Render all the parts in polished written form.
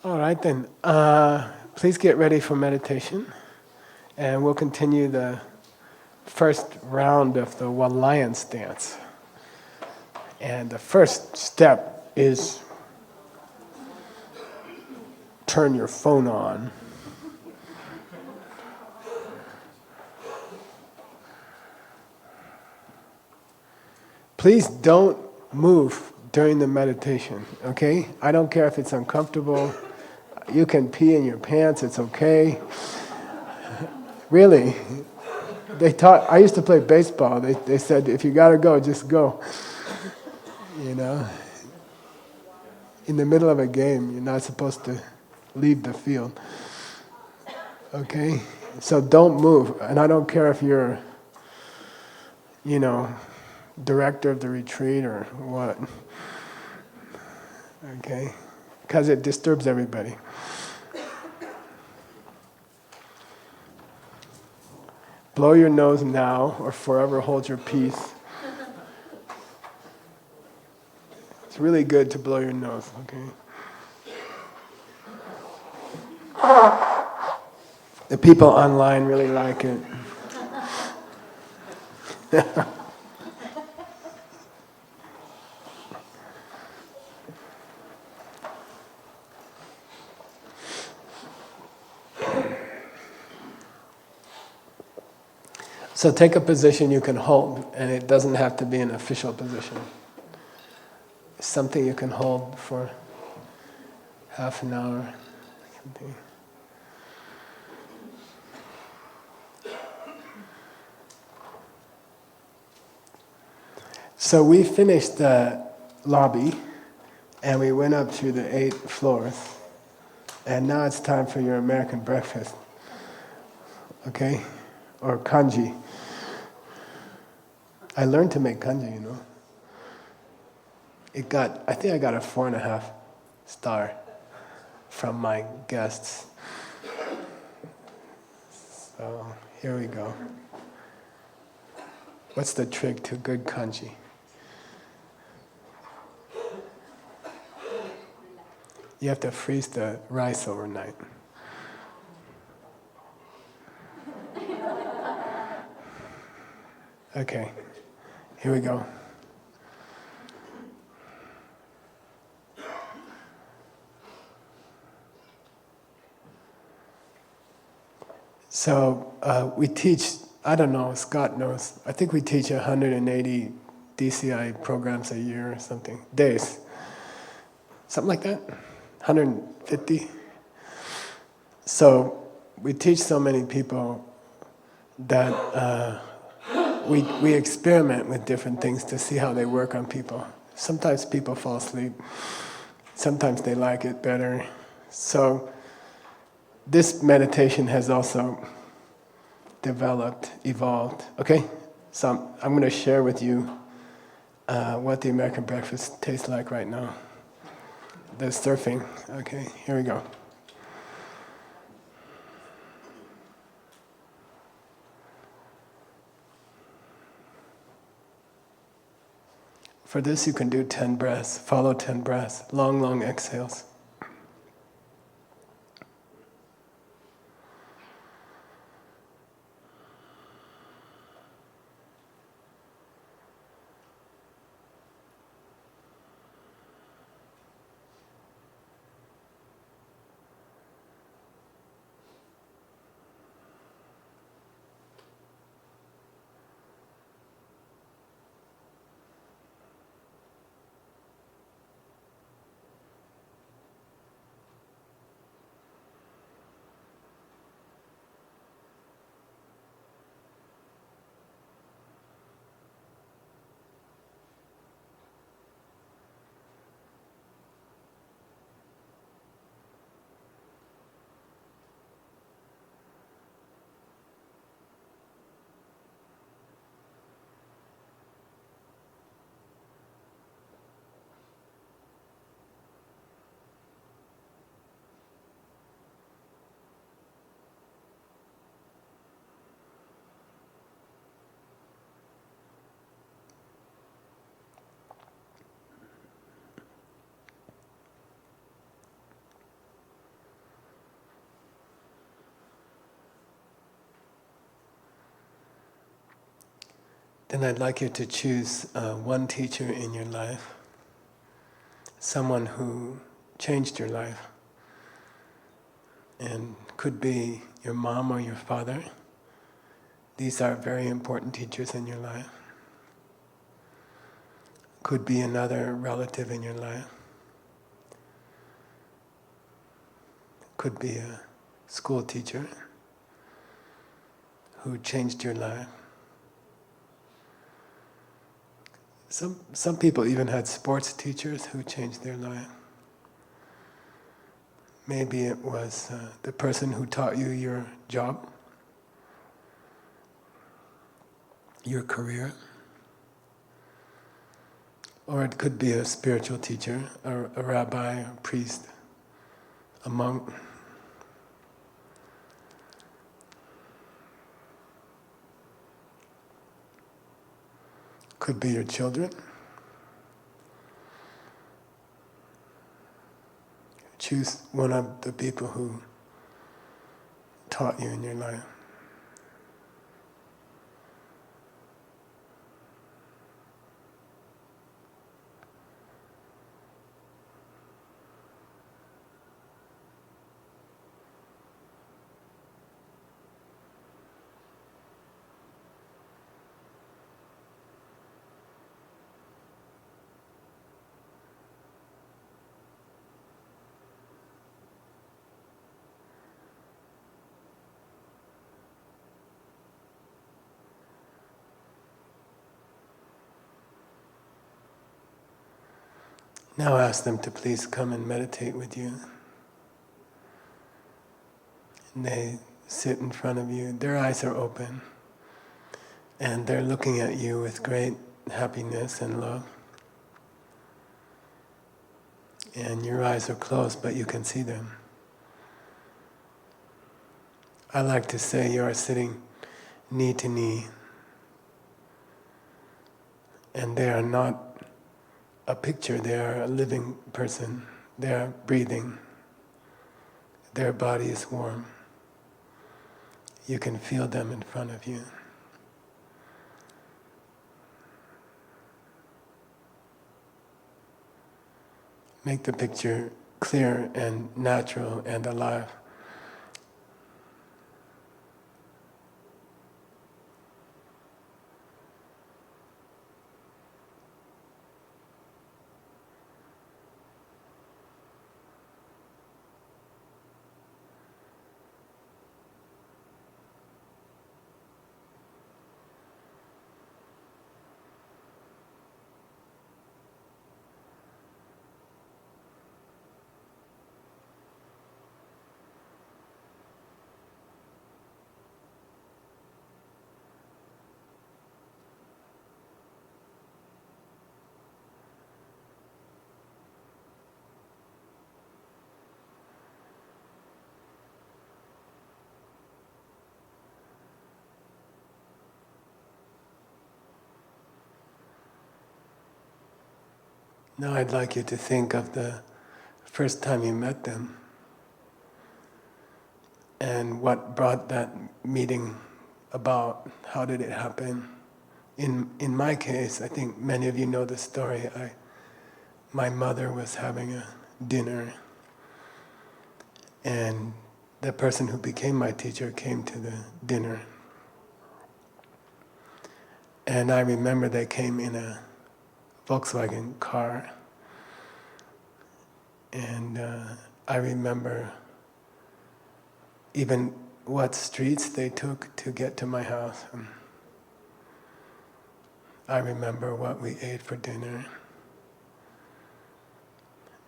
All right then. Please get ready for meditation, and we'll continue the first round of the One Lion's Dance. And the first step is turn your phone on. Please don't move during the meditation, okay? I don't care if it's uncomfortable. You can pee in your pants, it's okay. Really. I used to play baseball. They said, if you gotta go, just go. You know? In the middle of a game, you're not supposed to leave the field. Okay? So don't move. And I don't care if you're, director of the retreat or what. Okay? Because it disturbs everybody. Blow your nose now or forever hold your peace. It's really good to blow your nose, okay? The people online really like it. So take a position you can hold, and it doesn't have to be an official position. It's something you can hold for half an hour. Something. So we finished the lobby, and we went up to the 8 floors, and now it's time for your American breakfast, okay? Or kanji. I learned to make kanji, I think I got a 4.5 star from my guests. So here we go. What's the trick to good kanji? You have to freeze the rice overnight. Okay, here we go. So we teach, I don't know, Scott knows, I think we teach 180 DCI programs a year or something, days. Something like that? 150? So we teach so many people that we experiment with different things to see how they work on people. Sometimes people fall asleep, sometimes they like it better. So this meditation has also developed, evolved. Okay? So I'm going to share with you what the American breakfast tastes like right now. The surfing. Okay, here we go. For this you can do 10 breaths, follow 10 breaths, long, long exhales. then I'd like you to choose one teacher in your life, someone who changed your life, and could be your mom or your father. These are very important teachers in your life. Could be another relative in your life. Could be a school teacher who changed your life. Some people even had sports teachers who changed their life. Maybe it was the person who taught you your job, your career. Or it could be a spiritual teacher, a rabbi, a priest, a monk. Could be your children. Choose one of the people who taught you in your life. Now ask them to please come and meditate with you. And they sit in front of you, their eyes are open, and they're looking at you with great happiness and love. And your eyes are closed, but you can see them. I like to say you are sitting knee to knee, and they are not a picture, they are a living person. They are breathing. Their body is warm. You can feel them in front of you. Make the picture clear and natural and alive. Now I'd like you to think of the first time you met them and what brought that meeting about. How did it happen? In my case, I think many of you know the story. My mother was having a dinner, and the person who became my teacher came to the dinner. And I remember they came in a Volkswagen car, and I remember even what streets they took to get to my house. I remember what we ate for dinner,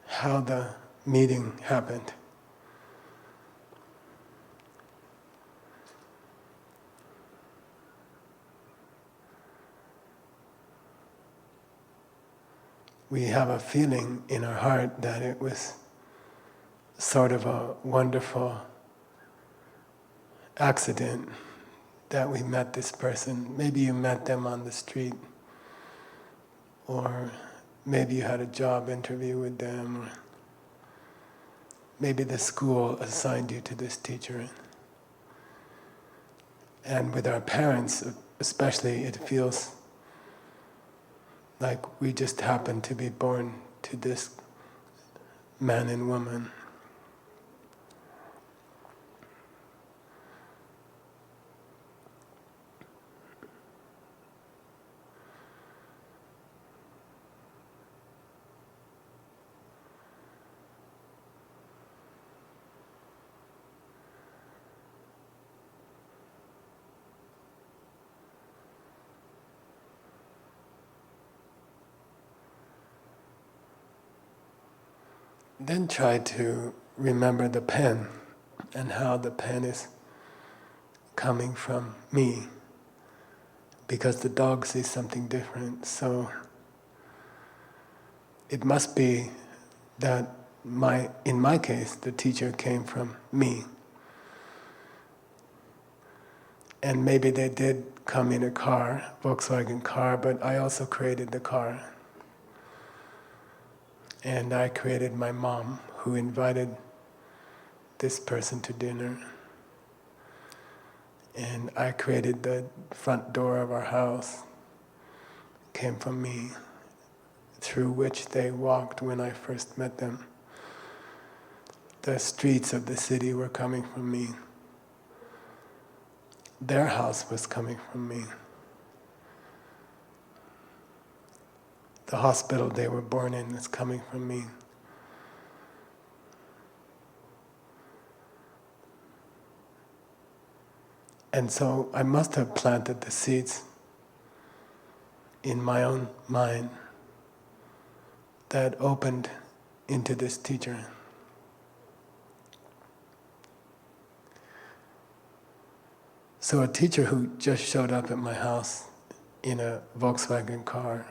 how the meeting happened. We have a feeling in our heart that it was sort of a wonderful accident that we met this person. Maybe you met them on the street, or maybe you had a job interview with them, or maybe the school assigned you to this teacher. And with our parents especially, it feels like we just happen to be born to this man and woman. Then try to remember the pen and how the pen is coming from me, because the dog sees something different. So it must be that in my case, the teacher came from me. And maybe they did come in a car, Volkswagen car, but I also created the car. And I created my mom, who invited this person to dinner. And I created the front door of our house, came from me, through which they walked when I first met them. The streets of the city were coming from me. Their house was coming from me. The hospital they were born in is coming from me. And so I must have planted the seeds in my own mind that opened into this teacher. So a teacher who just showed up at my house in a Volkswagen car,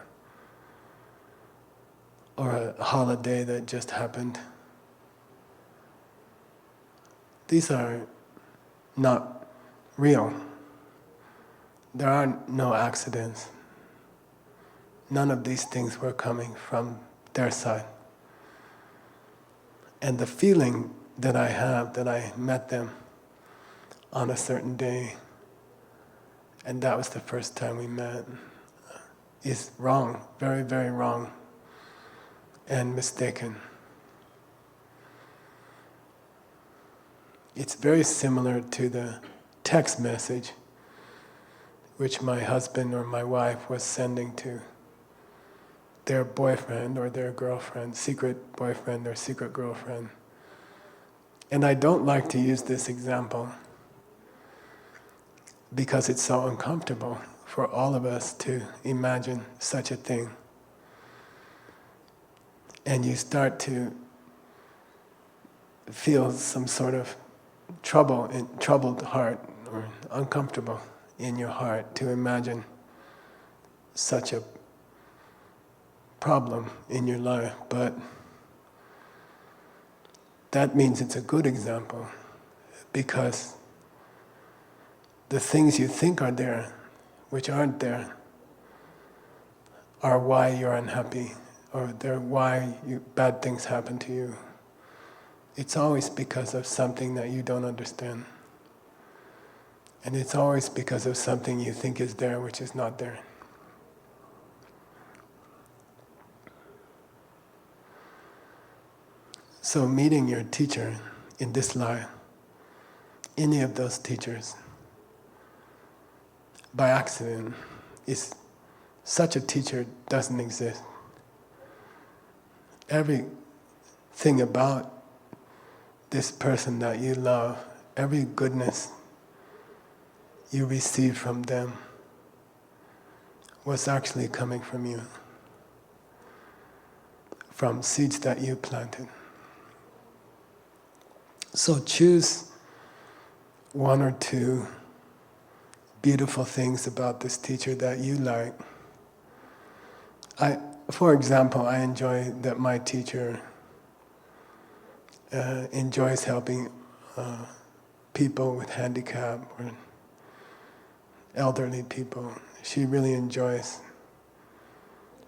or a holiday that just happened, these are not real. There are no accidents. None of these things were coming from their side. And the feeling that I have that I met them on a certain day, and that was the first time we met, is wrong, very, very wrong, and mistaken. It's very similar to the text message which my husband or my wife was sending to their boyfriend or their girlfriend, secret boyfriend or secret girlfriend. And I don't like to use this example because it's so uncomfortable for all of us to imagine such a thing. And you start to feel some sort of troubled heart, or uncomfortable in your heart to imagine such a problem in your life. But that means it's a good example, because the things you think are there, which aren't there, are why you're unhappy, or they're why bad things happen to you. It's always because of something that you don't understand. And it's always because of something you think is there, which is not there. So meeting your teacher in this life, any of those teachers, by accident, is such a teacher doesn't exist. Everything about this person that you love, every goodness you receive from them was actually coming from you, from seeds that you planted. So choose one or two beautiful things about this teacher that you like. For example, I enjoy that my teacher enjoys helping people with handicap or elderly people. She really enjoys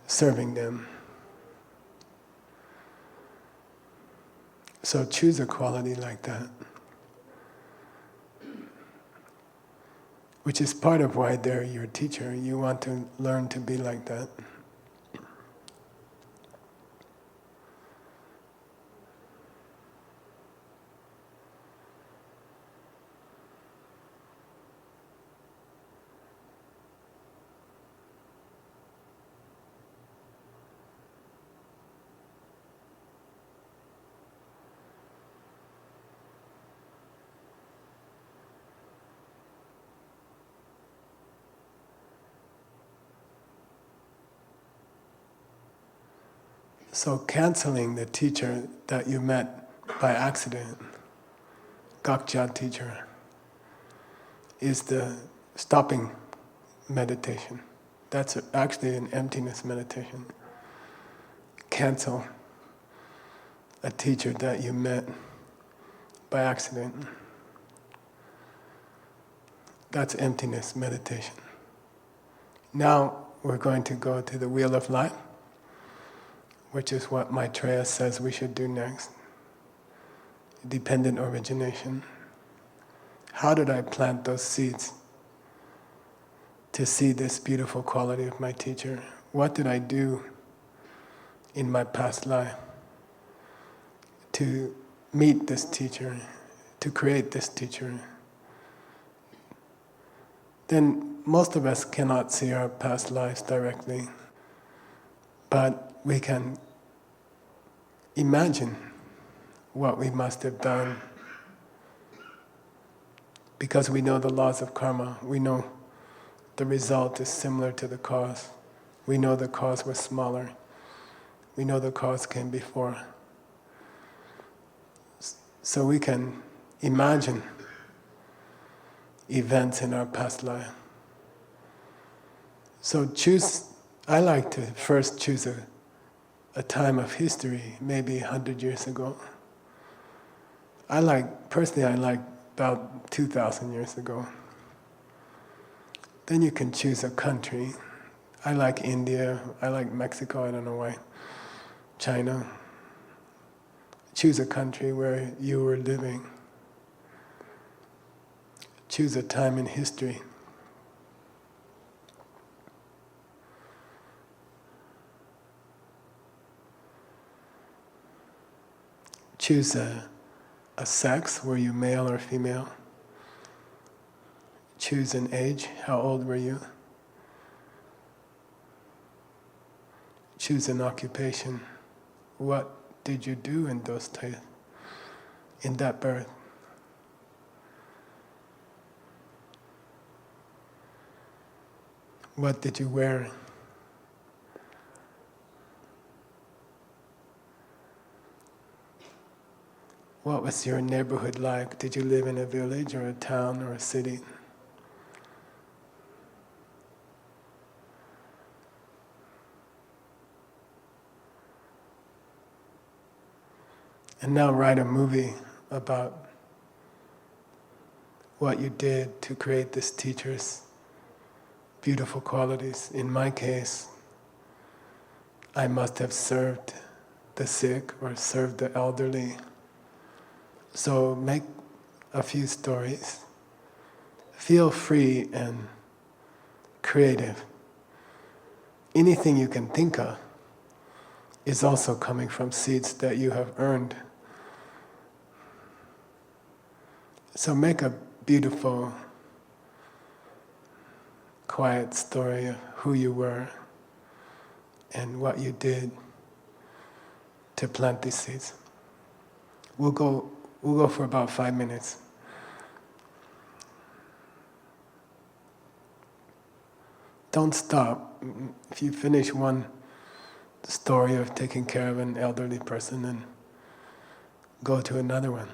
serving them. So choose a quality like that, which is part of why they're your teacher. You want to learn to be like that. So canceling the teacher that you met by accident, Gakja teacher, is the stopping meditation. That's actually an emptiness meditation. Cancel a teacher that you met by accident. That's emptiness meditation. Now we're going to go to the wheel of life, which is what Maitreya says we should do next. Dependent origination. How did I plant those seeds to see this beautiful quality of my teacher? What did I do in my past life to meet this teacher, to create this teacher? Then most of us cannot see our past lives directly, but we can imagine what we must have done because we know the laws of karma. We know the result is similar to the cause. We know the cause was smaller. We know the cause came before. So we can imagine events in our past life. So I like to first choose a time of history, maybe 100 years ago. Personally I like about 2,000 years ago. Then you can choose a country. I like India, I like Mexico, I don't know why. China. Choose a country where you were living. Choose a time in history. Choose a sex, were you male or female? Choose an age, how old were you? Choose an occupation. What did you do in those days, in that birth? What did you wear? What was your neighborhood like? Did you live in a village or a town or a city? And now write a movie about what you did to create this teacher's beautiful qualities. In my case, I must have served the sick or served the elderly. So make a few stories. Feel free and creative. Anything you can think of is also coming from seeds that you have earned. So make a beautiful, quiet story of who you were and what you did to plant these seeds. We'll go for about 5 minutes. Don't stop. If you finish one story of taking care of an elderly person, then go to another one.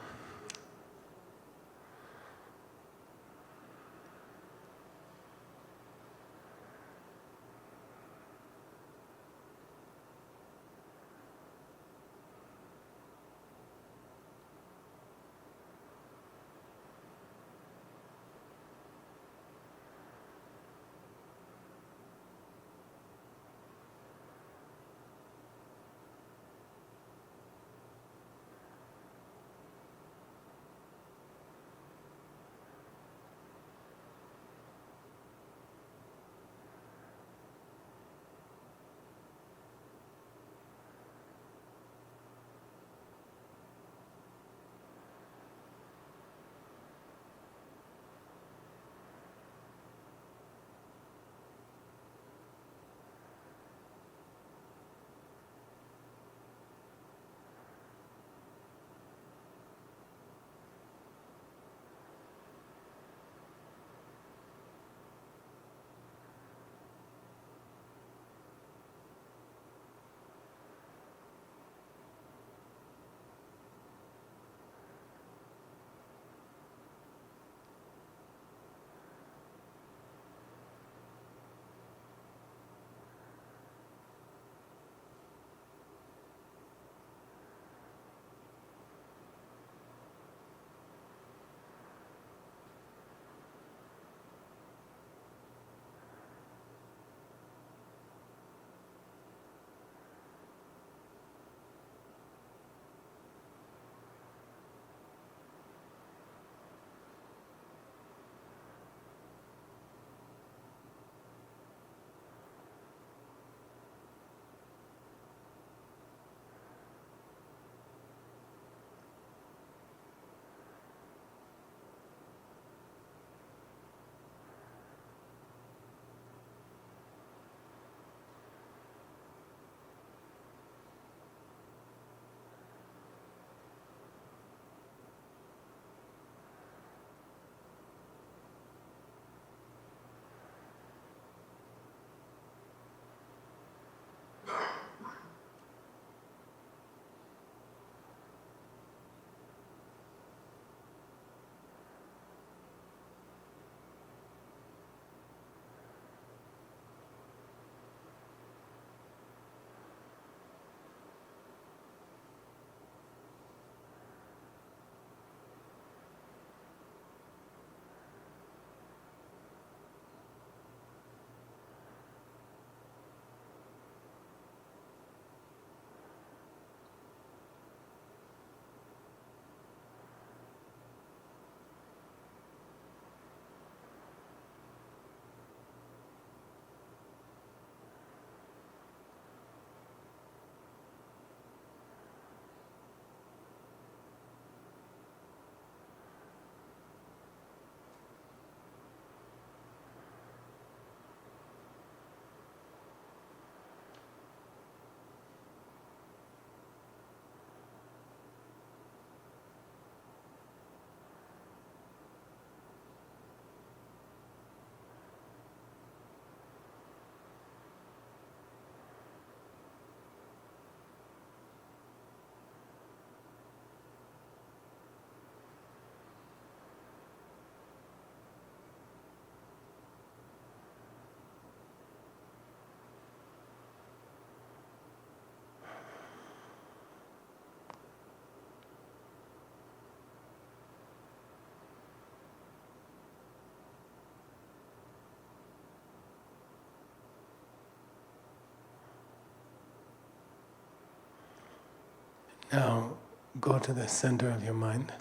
Now, go to the center of your mind.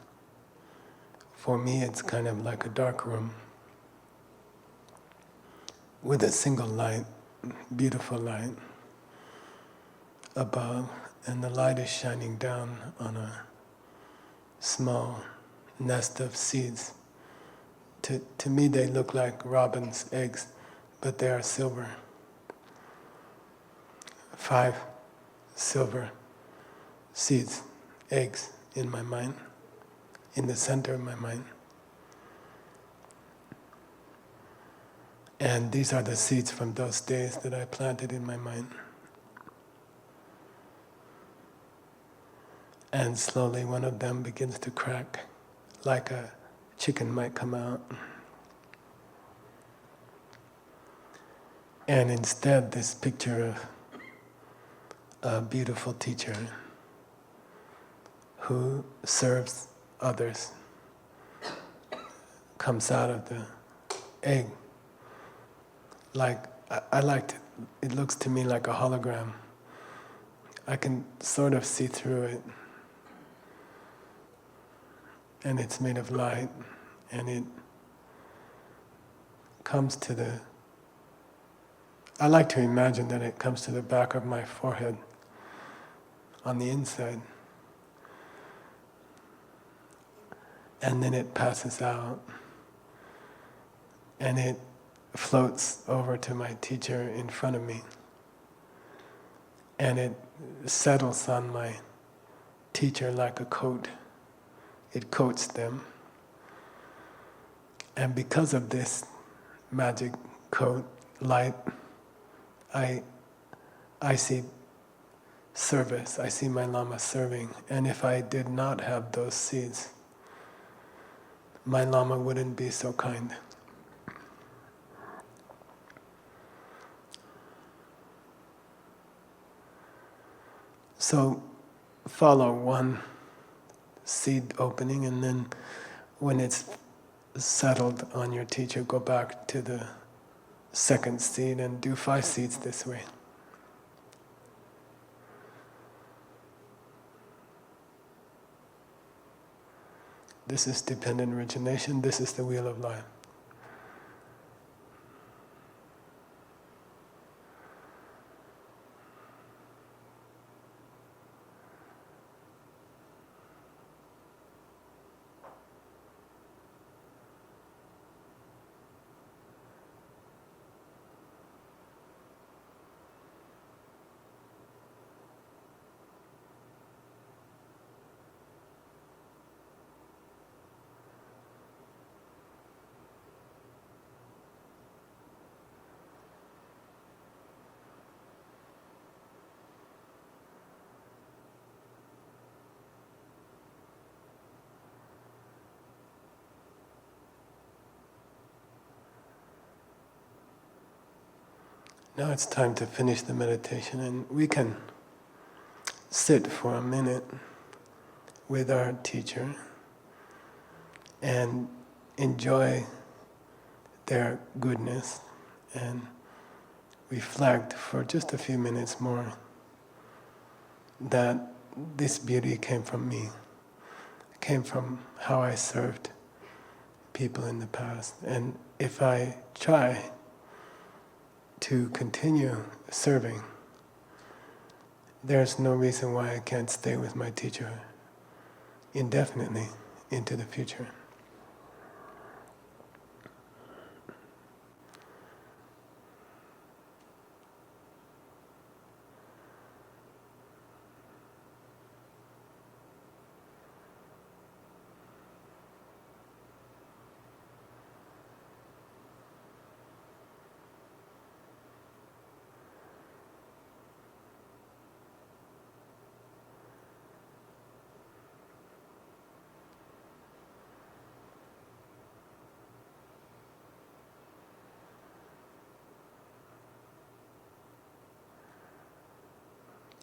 For me, it's kind of like a dark room with a single light, beautiful light above, and the light is shining down on a small nest of seeds. To me, they look like robin's eggs, but they are silver. 5 silver seeds, eggs in my mind, in the center of my mind. And these are the seeds from those days that I planted in my mind. And slowly one of them begins to crack, like a chicken might come out. And instead, this picture of a beautiful teacher who serves others comes out of the egg. Like, I liked it. It looks to me like a hologram. I can sort of see through it. And it's made of light, and it comes to the... I like to imagine that it comes to the back of my forehead, on the inside. And then it passes out, and it floats over to my teacher in front of me. And it settles on my teacher like a coat. It coats them. And because of this magic coat, light, I see service. I see my Lama serving. And if I did not have those seeds, my Lama wouldn't be so kind. So follow one seed opening, and then when it's settled on your teacher, go back to the second seed and do 5 seeds this way. This is dependent origination, this is the wheel of life. Now it's time to finish the meditation, and we can sit for a minute with our teacher and enjoy their goodness and reflect for just a few minutes more that this beauty came from me, came from how I served people in the past. And if I try to continue serving, there's no reason why I can't stay with my teacher indefinitely into the future.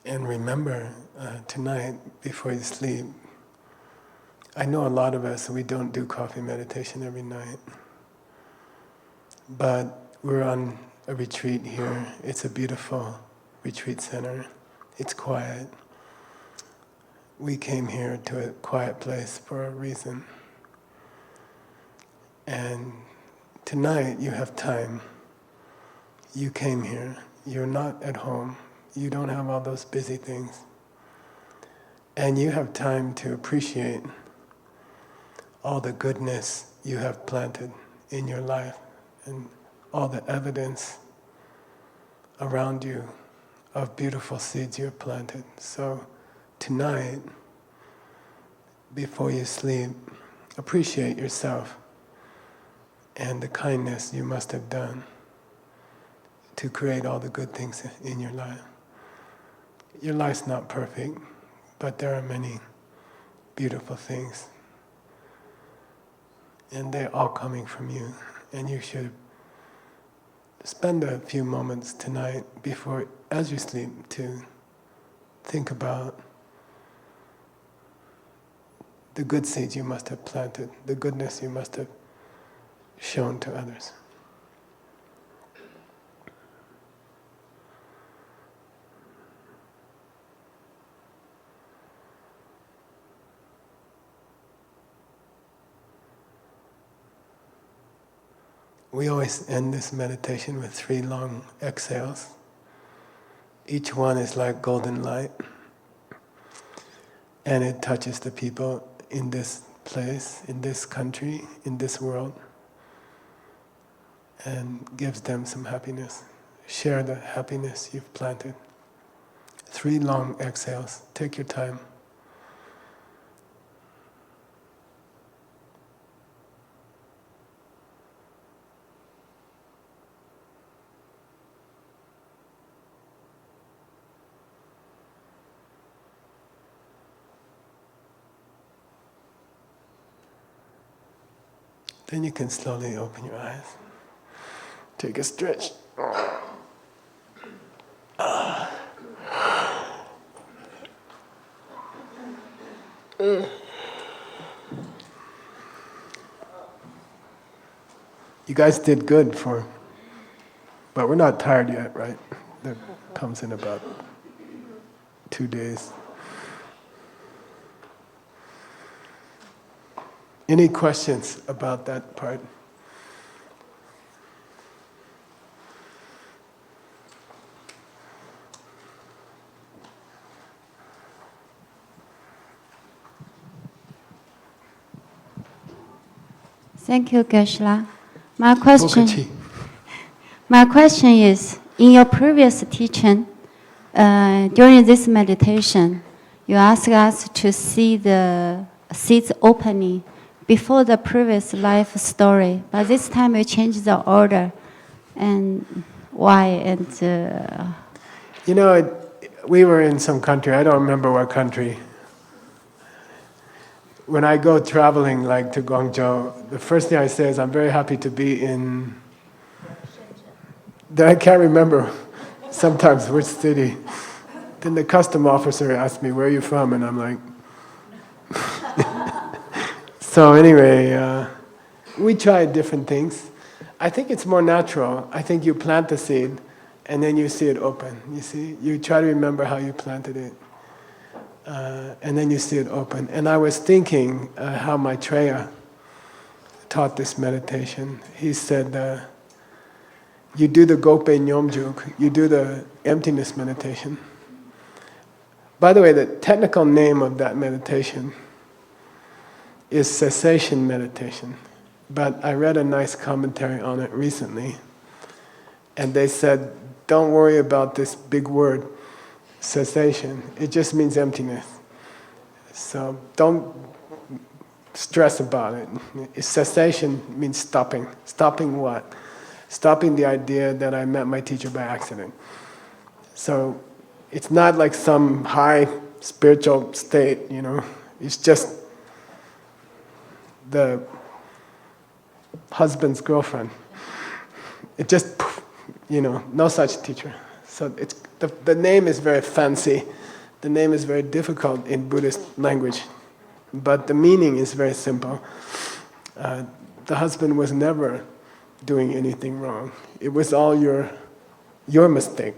And remember, tonight, before you sleep, I know a lot of us, we don't do coffee meditation every night. But we're on a retreat here. It's a beautiful retreat center. It's quiet. we came here to a quiet place for a reason. And tonight you have time. You came here. You're not at home. You don't have all those busy things. And you have time to appreciate all the goodness you have planted in your life and all the evidence around you of beautiful seeds you have planted. So tonight, before you sleep, appreciate yourself and the kindness you must have done to create all the good things in your life. Your life's not perfect, but there are many beautiful things. And they're all coming from you. And you should spend a few moments tonight before, as you sleep, to think about the good seeds you must have planted, the goodness you must have shown to others. We always end this meditation with 3 long exhales. Each one is like golden light, and it touches the people in this place, in this country, in this world, and gives them some happiness. Share the happiness you've planted. 3 long exhales. Take your time. Then you can slowly open your eyes. Take a stretch. You guys did good but we're not tired yet, right? That comes in about 2 days. Any questions about that part? Thank you, Geshe. My question is, in your previous teaching, during this meditation, you asked us to see the seeds opening before the previous life story, but this time you changed the order. And why? And we were in some country, I don't remember what country. When I go traveling like to Guangzhou, the first thing I say is I'm very happy to be in... Then I can't remember sometimes which city. Then the custom officer asks me, where are you from? And I'm like... So anyway, we tried different things. I think it's more natural. I think you plant the seed and then you see it open. You see? You try to remember how you planted it. And then you see it open. And I was thinking how Maitreya taught this meditation. He said, you do the Gope Nyomjuk, you do the emptiness meditation. By the way, the technical name of that meditation is cessation meditation. But I read a nice commentary on it recently. And they said, don't worry about this big word, cessation. It just means emptiness. So don't stress about it. Cessation means stopping. Stopping what? Stopping the idea that I met my teacher by accident. So it's not like some high spiritual state, It's just the husband's girlfriend. It just, no such teacher. So it's the name is very fancy. The name is very difficult in Buddhist language, but the meaning is very simple. The husband was never doing anything wrong. It was all your mistake.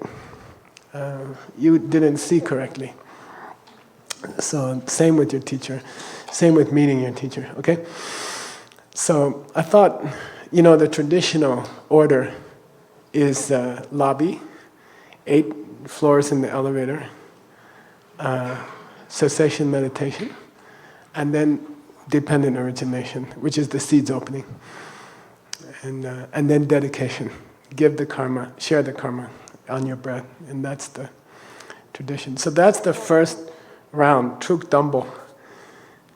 You didn't see correctly. So same with your teacher, same with meeting your teacher, okay? So I thought, the traditional order is lobby, 8 floors in the elevator, cessation meditation, and then dependent origination, which is the seeds opening, and then dedication. Give the karma, share the karma on your breath, and that's the tradition. So that's the first round, Truk Dumbo.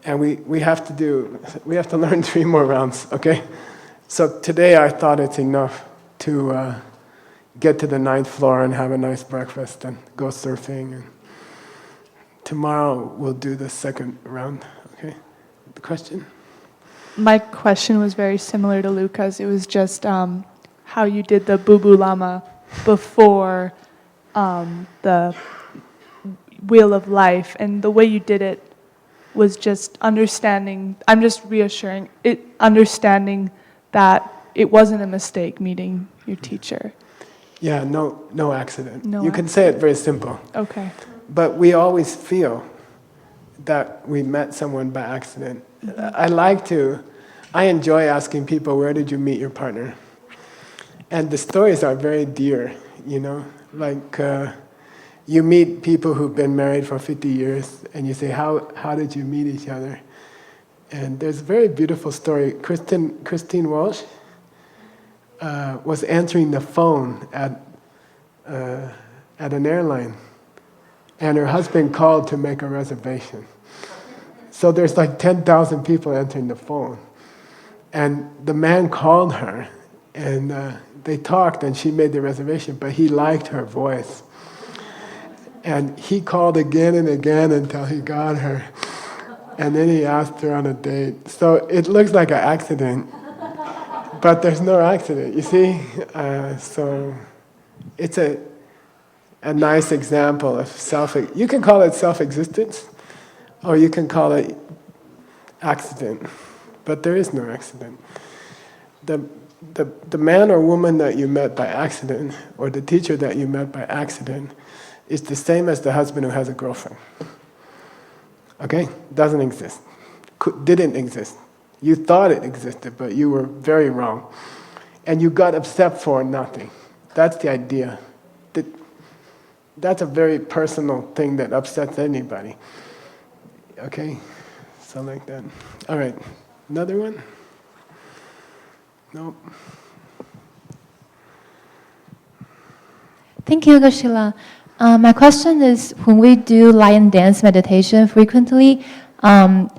And we have to learn 3 more rounds, okay? So today I thought it's enough to get to the 9th floor and have a nice breakfast and go surfing. And tomorrow we'll do the 2nd round, okay? The question? My question was very similar to Luca's. It was just how you did the Bubu Lama before the Wheel of Life, and the way you did it was just understanding, I'm just reassuring, understanding that it wasn't a mistake meeting your teacher. Yeah, no accident. No You can say it very simple. Okay. But we always feel that we met someone by accident. I enjoy asking people, where did you meet your partner? And the stories are very dear, like you meet people who've been married for 50 years and you say, how did you meet each other? And there's a very beautiful story. Christine Walsh was answering the phone at an airline, and her husband called to make a reservation. So there's like 10,000 people answering the phone. And the man called her, and they talked, and she made the reservation, but he liked her voice. And he called again and again until he got her. And then he asked her on a date. So it looks like an accident, but there's no accident, you see? So it's a nice example of you can call it self-existence, or you can call it accident, but there is no accident. The man or woman that you met by accident, or the teacher that you met by accident, is the same as the husband who has a girlfriend. Okay? Doesn't exist. Didn't exist. You thought it existed, but you were very wrong. And you got upset for nothing. That's the idea. That's a very personal thing that upsets anybody. Okay? So like that. All right. Another one? Nope. Thank you, Geshe. My question is, when we do lion dance meditation frequently, when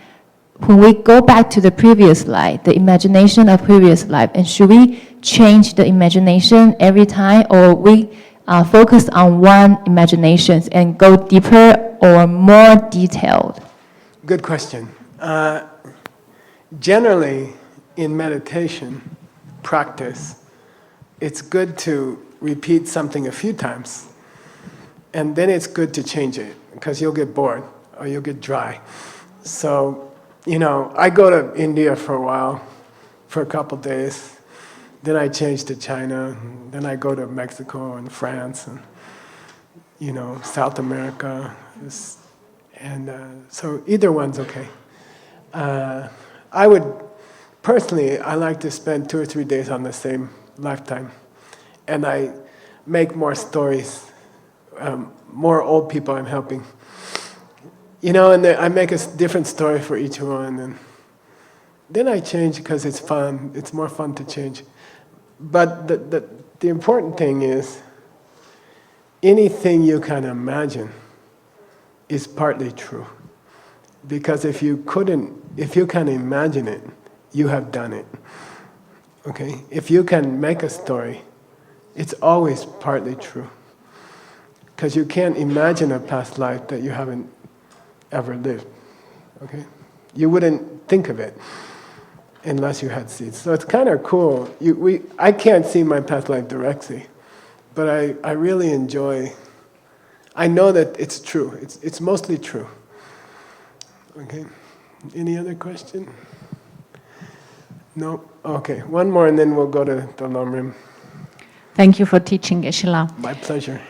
we go back to the previous life, the imagination of previous life, and should we change the imagination every time, or we focus on one imagination and go deeper or more detailed? Good question. Generally, in meditation practice, it's good to repeat something a few times, and then it's good to change it, because you'll get bored or you'll get dry. So, I go to India for a while, for a couple days, then I change to China, then I go to Mexico and France and, South America, and so either one's okay. Personally, I like to spend 2 or 3 days on the same lifetime, and I make more stories, more old people I'm helping. And I make a different story for each one, and then I change because it's fun. It's more fun to change. But the important thing is, anything you can imagine is partly true. Because if you can imagine it, you have done it. Okay? If you can make a story, it's always partly true. Because you can't imagine a past life that you haven't ever lived. Okay? You wouldn't think of it unless you had seeds. So it's kind of cool. I can't see my past life directly, but I really enjoy. I know that it's true. It's mostly true. Okay. Any other question? No? Okay. One more and then we'll go to the Lamrim. Thank you for teaching, Geshe. My pleasure.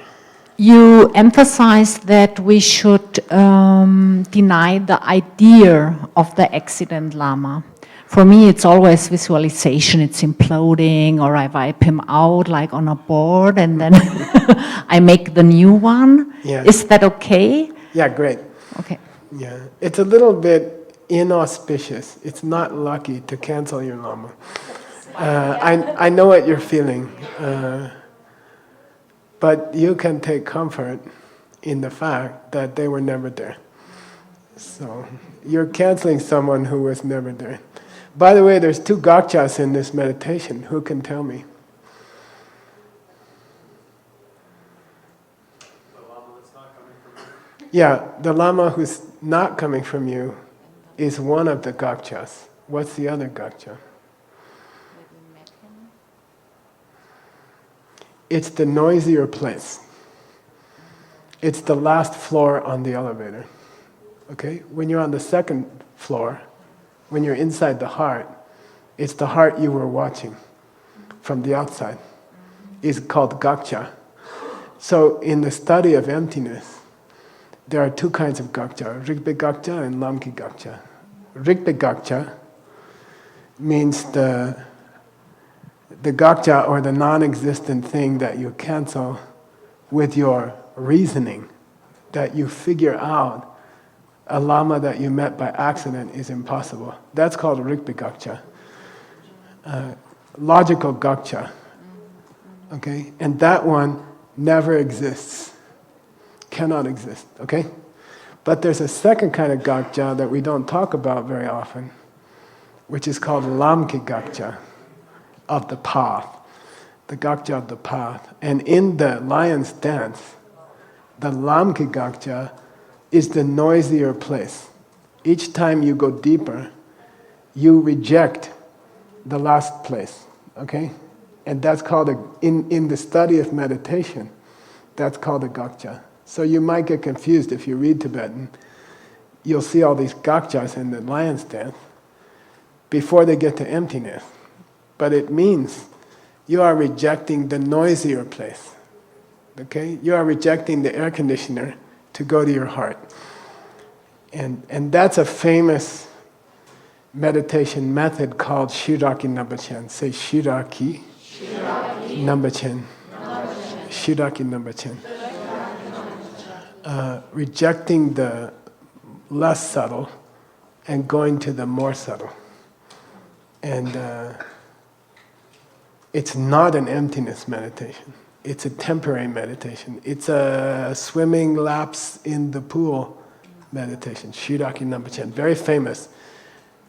You emphasize that we should deny the idea of the accident Lama. For me, it's always visualization. It's imploding, or I wipe him out like on a board, and then I make the new one. Yeah. Is that okay? Yeah, great. Okay. Yeah, it's a little bit inauspicious. It's not lucky to cancel your Lama. I know what you're feeling, but you can take comfort in the fact that they were never there. So you're canceling someone who was never there. By the way, there's 2 gakchas in this meditation. Who can tell me? The Lama that's not coming from you. Yeah, the Lama who's not coming from you is one of the gakchas. What's the other gakcha? It's the noisier place. It's the last floor on the elevator. Okay? When you're on the 2nd floor, when you're inside the heart, it's the heart you were watching from the outside. It's called gakcha. So in the study of emptiness, there are 2 kinds of gakcha, rigpe gakcha and lamki gakcha. Rigpe gakcha means the gakcha, or the non-existent thing that you cancel with your reasoning, that you figure out a Lama that you met by accident is impossible. That's called rigpe gakcha. Logical gakcha. Okay? And that one never exists. Cannot exist. Okay? But there's a second kind of gakcha that we don't talk about very often, which is called lamki gakcha, of the path. The gakcha of the path. And in the lion's dance, the lamki gakcha is the noisier place. Each time you go deeper, you reject the last place, okay? And that's called, in the study of meditation, that's called a gakcha. So you might get confused if you read Tibetan. You'll see all these gakchas in the lion's dance before they get to emptiness. But it means you are rejecting the noisier place, okay? You are rejecting the air conditioner to go to your heart. And that's a famous meditation method called Shiraki Nambachen. Say Shiraki Nambachen. Shiraki Nambachen. Rejecting the less subtle and going to the more subtle. And it's not an emptiness meditation. It's a temporary meditation. It's a swimming laps in the pool meditation. Shiraki Nambachen, very famous.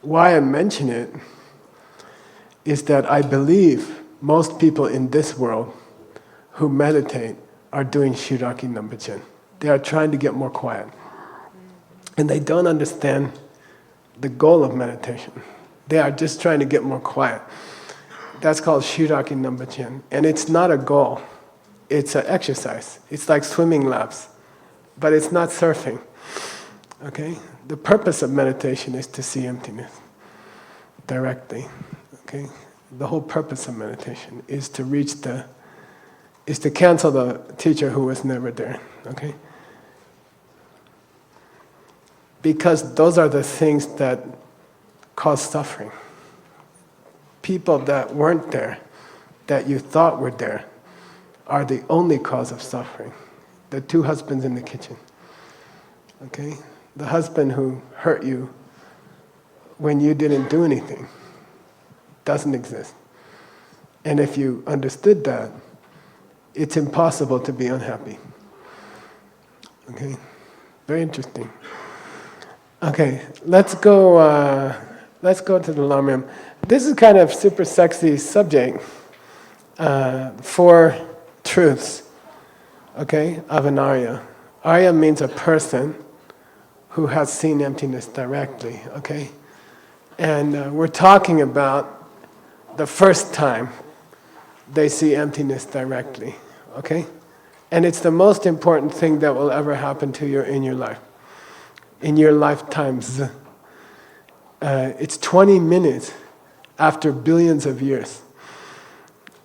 Why I mention it is that I believe most people in this world who meditate are doing Shiraki Nambachen. They are trying to get more quiet. And they don't understand the goal of meditation. They are just trying to get more quiet. That's called Shiraki Nambachen. And it's not a goal. It's an exercise. It's like swimming laps. But it's not surfing. Okay? The purpose of meditation is to see emptiness directly. Okay? The whole purpose of meditation is to cancel the teacher who was never there. Okay? Because those are the things that cause suffering. People that weren't there, that you thought were there, are the only cause of suffering. The 2 husbands in the kitchen. Okay? The husband who hurt you when you didn't do anything doesn't exist. And if you understood that, it's impossible to be unhappy. Okay? Very interesting. Okay, let's go to the Lamrim. This is kind of super sexy subject. 4 truths, okay, of an Arya. Arya means a person who has seen emptiness directly, okay? And we're talking about the first time they see emptiness directly, okay? And it's the most important thing that will ever happen to you in your life, in your lifetimes. It's 20 minutes after billions of years.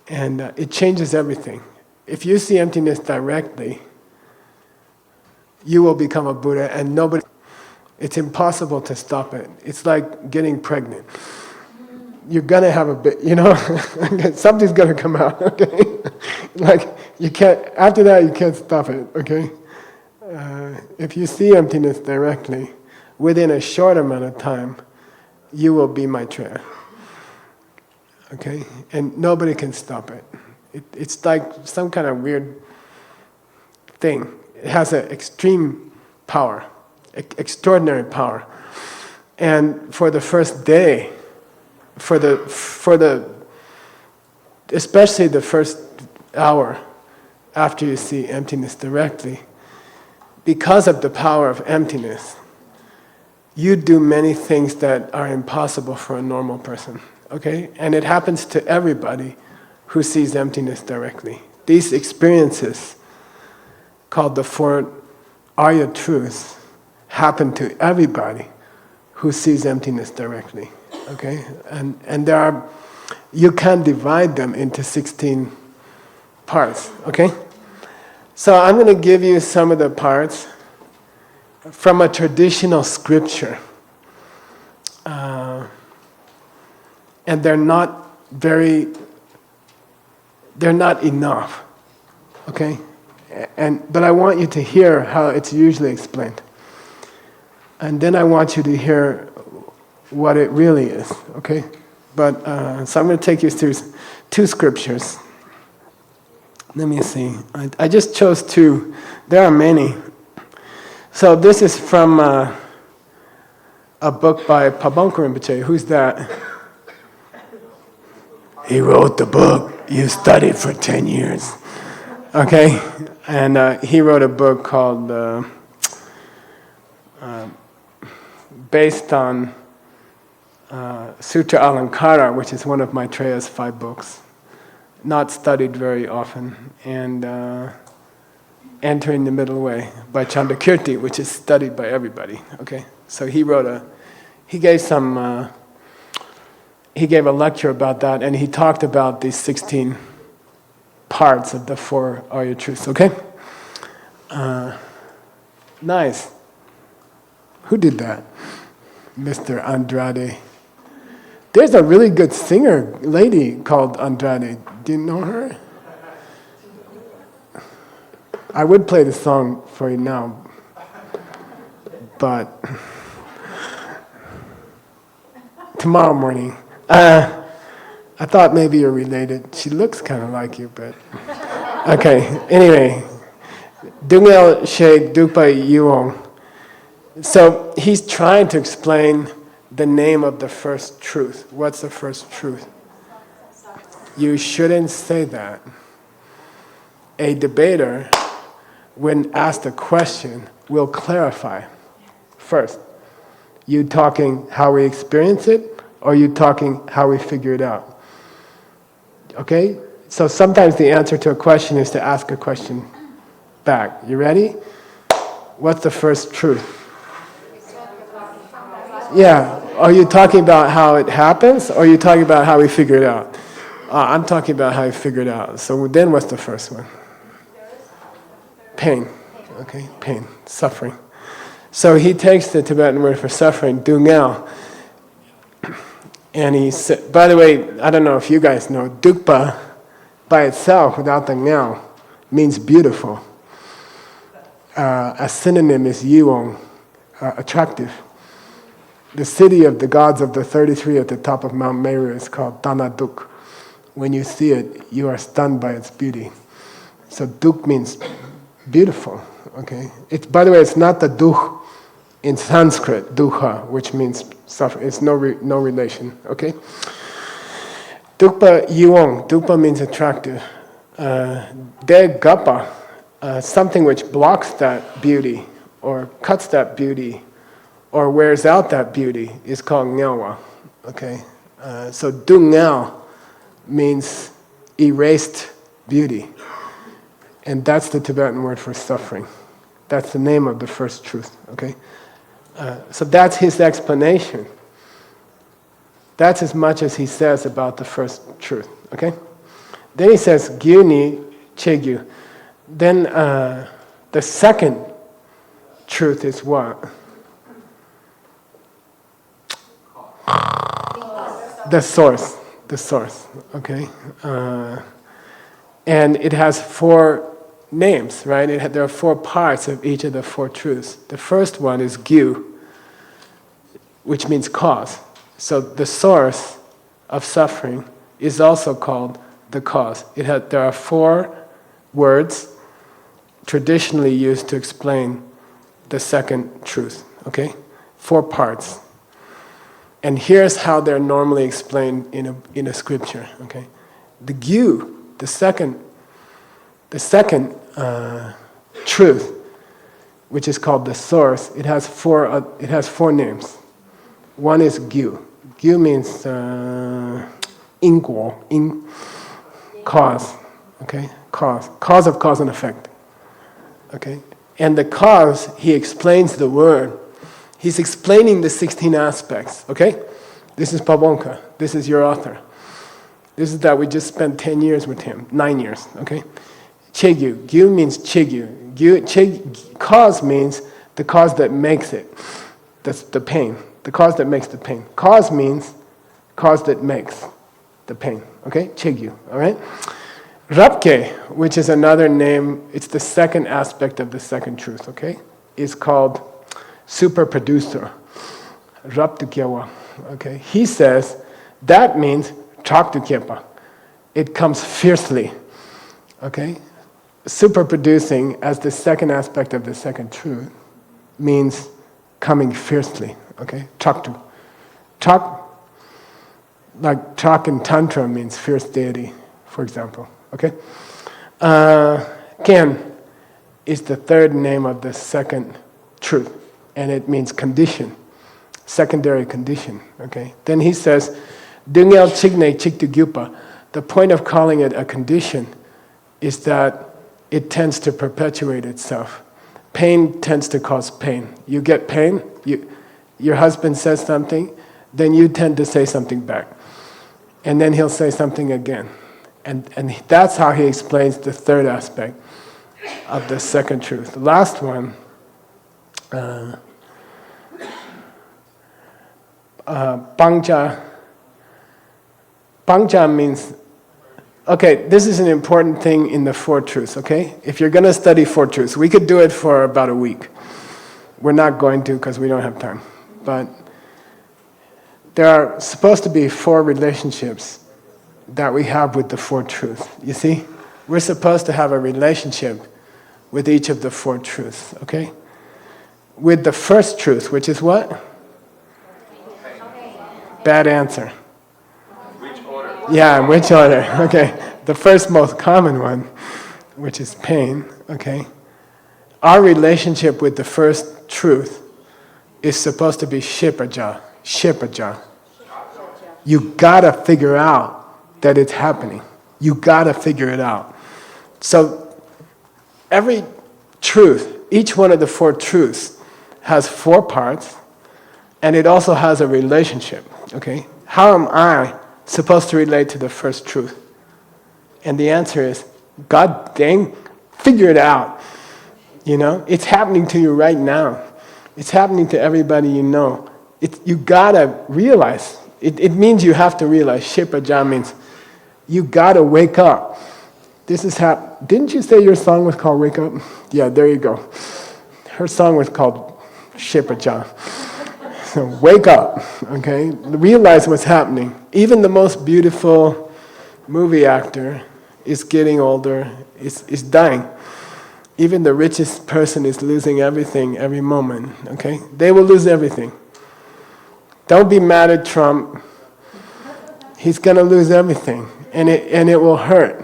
And it changes everything. If you see emptiness directly, you will become a Buddha, and nobody. It's impossible to stop it. It's like getting pregnant. You're gonna have a bit, something's gonna come out, okay? Like, you can't, after that you can't stop it, okay? If you see emptiness directly, within a short amount of time, you will be Maitreya, okay? And nobody can stop it. It's like some kind of weird thing. It has an extreme power, extraordinary power. And for the first day, especially the first hour after you see emptiness directly, because of the power of emptiness, you do many things that are impossible for a normal person, okay? And it happens to everybody who sees emptiness directly. These experiences, called the four Arya truths, happen to everybody who sees emptiness directly, okay? And there are, you can divide them into 16 parts, okay? So I'm going to give you some of the parts from a traditional scripture. And they're not enough, okay? But I want you to hear how it's usually explained. And then I want you to hear what it really is, okay? But, so I'm going to take you through two scriptures. Let me see. I just chose two. There are many. So this is from a book by Pabongku Rinpoche. Who's that? He wrote the book you studied for 10 years. Okay? And he wrote a book called, based on Sutra Alankara, which is one of Maitreya's 5 books. Not studied very often. And Entering the Middle Way by Chandakirti, which is studied by everybody. Okay? So he gave a lecture about that, and he talked about these 16 parts of the 4 Arya truths, okay? Nice. Who did that? Mr. Andrade. There's a really good singer lady called Andrade. Do you know her? I would play the song for you now, but tomorrow morning. I thought maybe you're related. She looks kind of like you, but... Okay, anyway. Dungel She Dupa Yuong. So he's trying to explain the name of the first truth. What's the first truth? You shouldn't say that. A debater, when asked a question, will clarify. First, you talking how we experience it, or you talking how we figure it out? Okay? So sometimes the answer to a question is to ask a question back. You ready? What's the first truth? Yeah. Are you talking about how it happens, or are you talking about how we figure it out? I'm talking about how we figure it out. So then what's the first one? Pain. Okay? Pain. Suffering. So he takes the Tibetan word for suffering, dungel, and he said, by the way, I don't know if you guys know, dukpa by itself, without the ngel, means beautiful. A synonym is yuong, attractive. The city of the gods of the 33 at the top of Mount Meru is called Dana Duk. When you see it, you are stunned by its beauty. So duk means beautiful. Okay. By the way, it's not the dukh in Sanskrit, dukkha, which means suffer. It's no relation. Okay. Dukpa yuong. Dukpa means attractive. De gapa, something which blocks that beauty or cuts that beauty or wears out that beauty is called ngelwa. Okay. So dungel means erased beauty. And that's the Tibetan word for suffering. That's the name of the first truth, okay? So that's his explanation. That's as much as he says about the first truth, okay? Then he says, gyuni chegyu. Then the second truth is what? The source, okay? And it has 4 names, right? There are 4 parts of each of the 4 truths. The first one is gyu, which means cause. So the source of suffering is also called the cause. There are 4 words traditionally used to explain the second truth, okay? 4 parts. And here's how they're normally explained in a scripture, okay? The gyu, the second truth, which is called the source, it has 4 names. One is gyu. Gyu means 因果, cause, okay? Cause of cause and effect, okay? And the cause, he explains the word. He's explaining the 16 aspects, okay? This is Pabonka. This is your author. This is that we just spent 10 years with him, 9 years, okay? Chegyu. Gyu means chegyu. Cause means the cause that makes it. That's the pain. The cause that makes the pain. Cause means cause that makes the pain, okay? Chegyu, all right? Rapke, which is another name, it's the second aspect of the second truth, okay? Is called super producer, Raptukyewa, okay? He says that means Chaktukyepa. It comes fiercely, okay? Super producing as the second aspect of the second truth means coming fiercely, okay? Chaktu. Chak, like Chak in Tantra means fierce deity, for example, okay? Ken is the third name of the second truth. And it means condition, secondary condition, okay? Then he says, Dungyal chigne chiktu gyupa. The point of calling it a condition is that it tends to perpetuate itself. Pain tends to cause pain. You get pain, your husband says something, then you tend to say something back. And then he'll say something again. And that's how he explains the third aspect of the second truth. The last one, Pangcha. Pangcha means, okay, this is an important thing in the 4 truths, okay? If you're going to study 4 truths, we could do it for about a week. We're not going to because we don't have time. But there are supposed to be 4 relationships that we have with the 4 truths. You see? We're supposed to have a relationship with each of the 4 truths, okay? With the first truth, which is what? Bad answer. Which order? Yeah, which order? Okay. The first most common one, which is pain, okay? Our relationship with the first truth is supposed to be shipaja. You gotta figure out that it's happening. You gotta figure it out. So every truth, each one of the 4 truths has 4 parts, and it also has a relationship, okay? How am I supposed to relate to the first truth? And the answer is, God dang, figure it out. You know, it's happening to you right now. It's happening to everybody you know. You gotta realize. It means you have to realize. Shepaja means you gotta wake up. This is didn't you say your song was called Wake Up? Yeah, there you go. Her song was called Shepaja. So wake up, okay? Realize what's happening. Even the most beautiful movie actor is getting older, is dying. Even the richest person is losing everything every moment, okay? They will lose everything. Don't be mad at Trump. He's gonna lose everything, and it will hurt,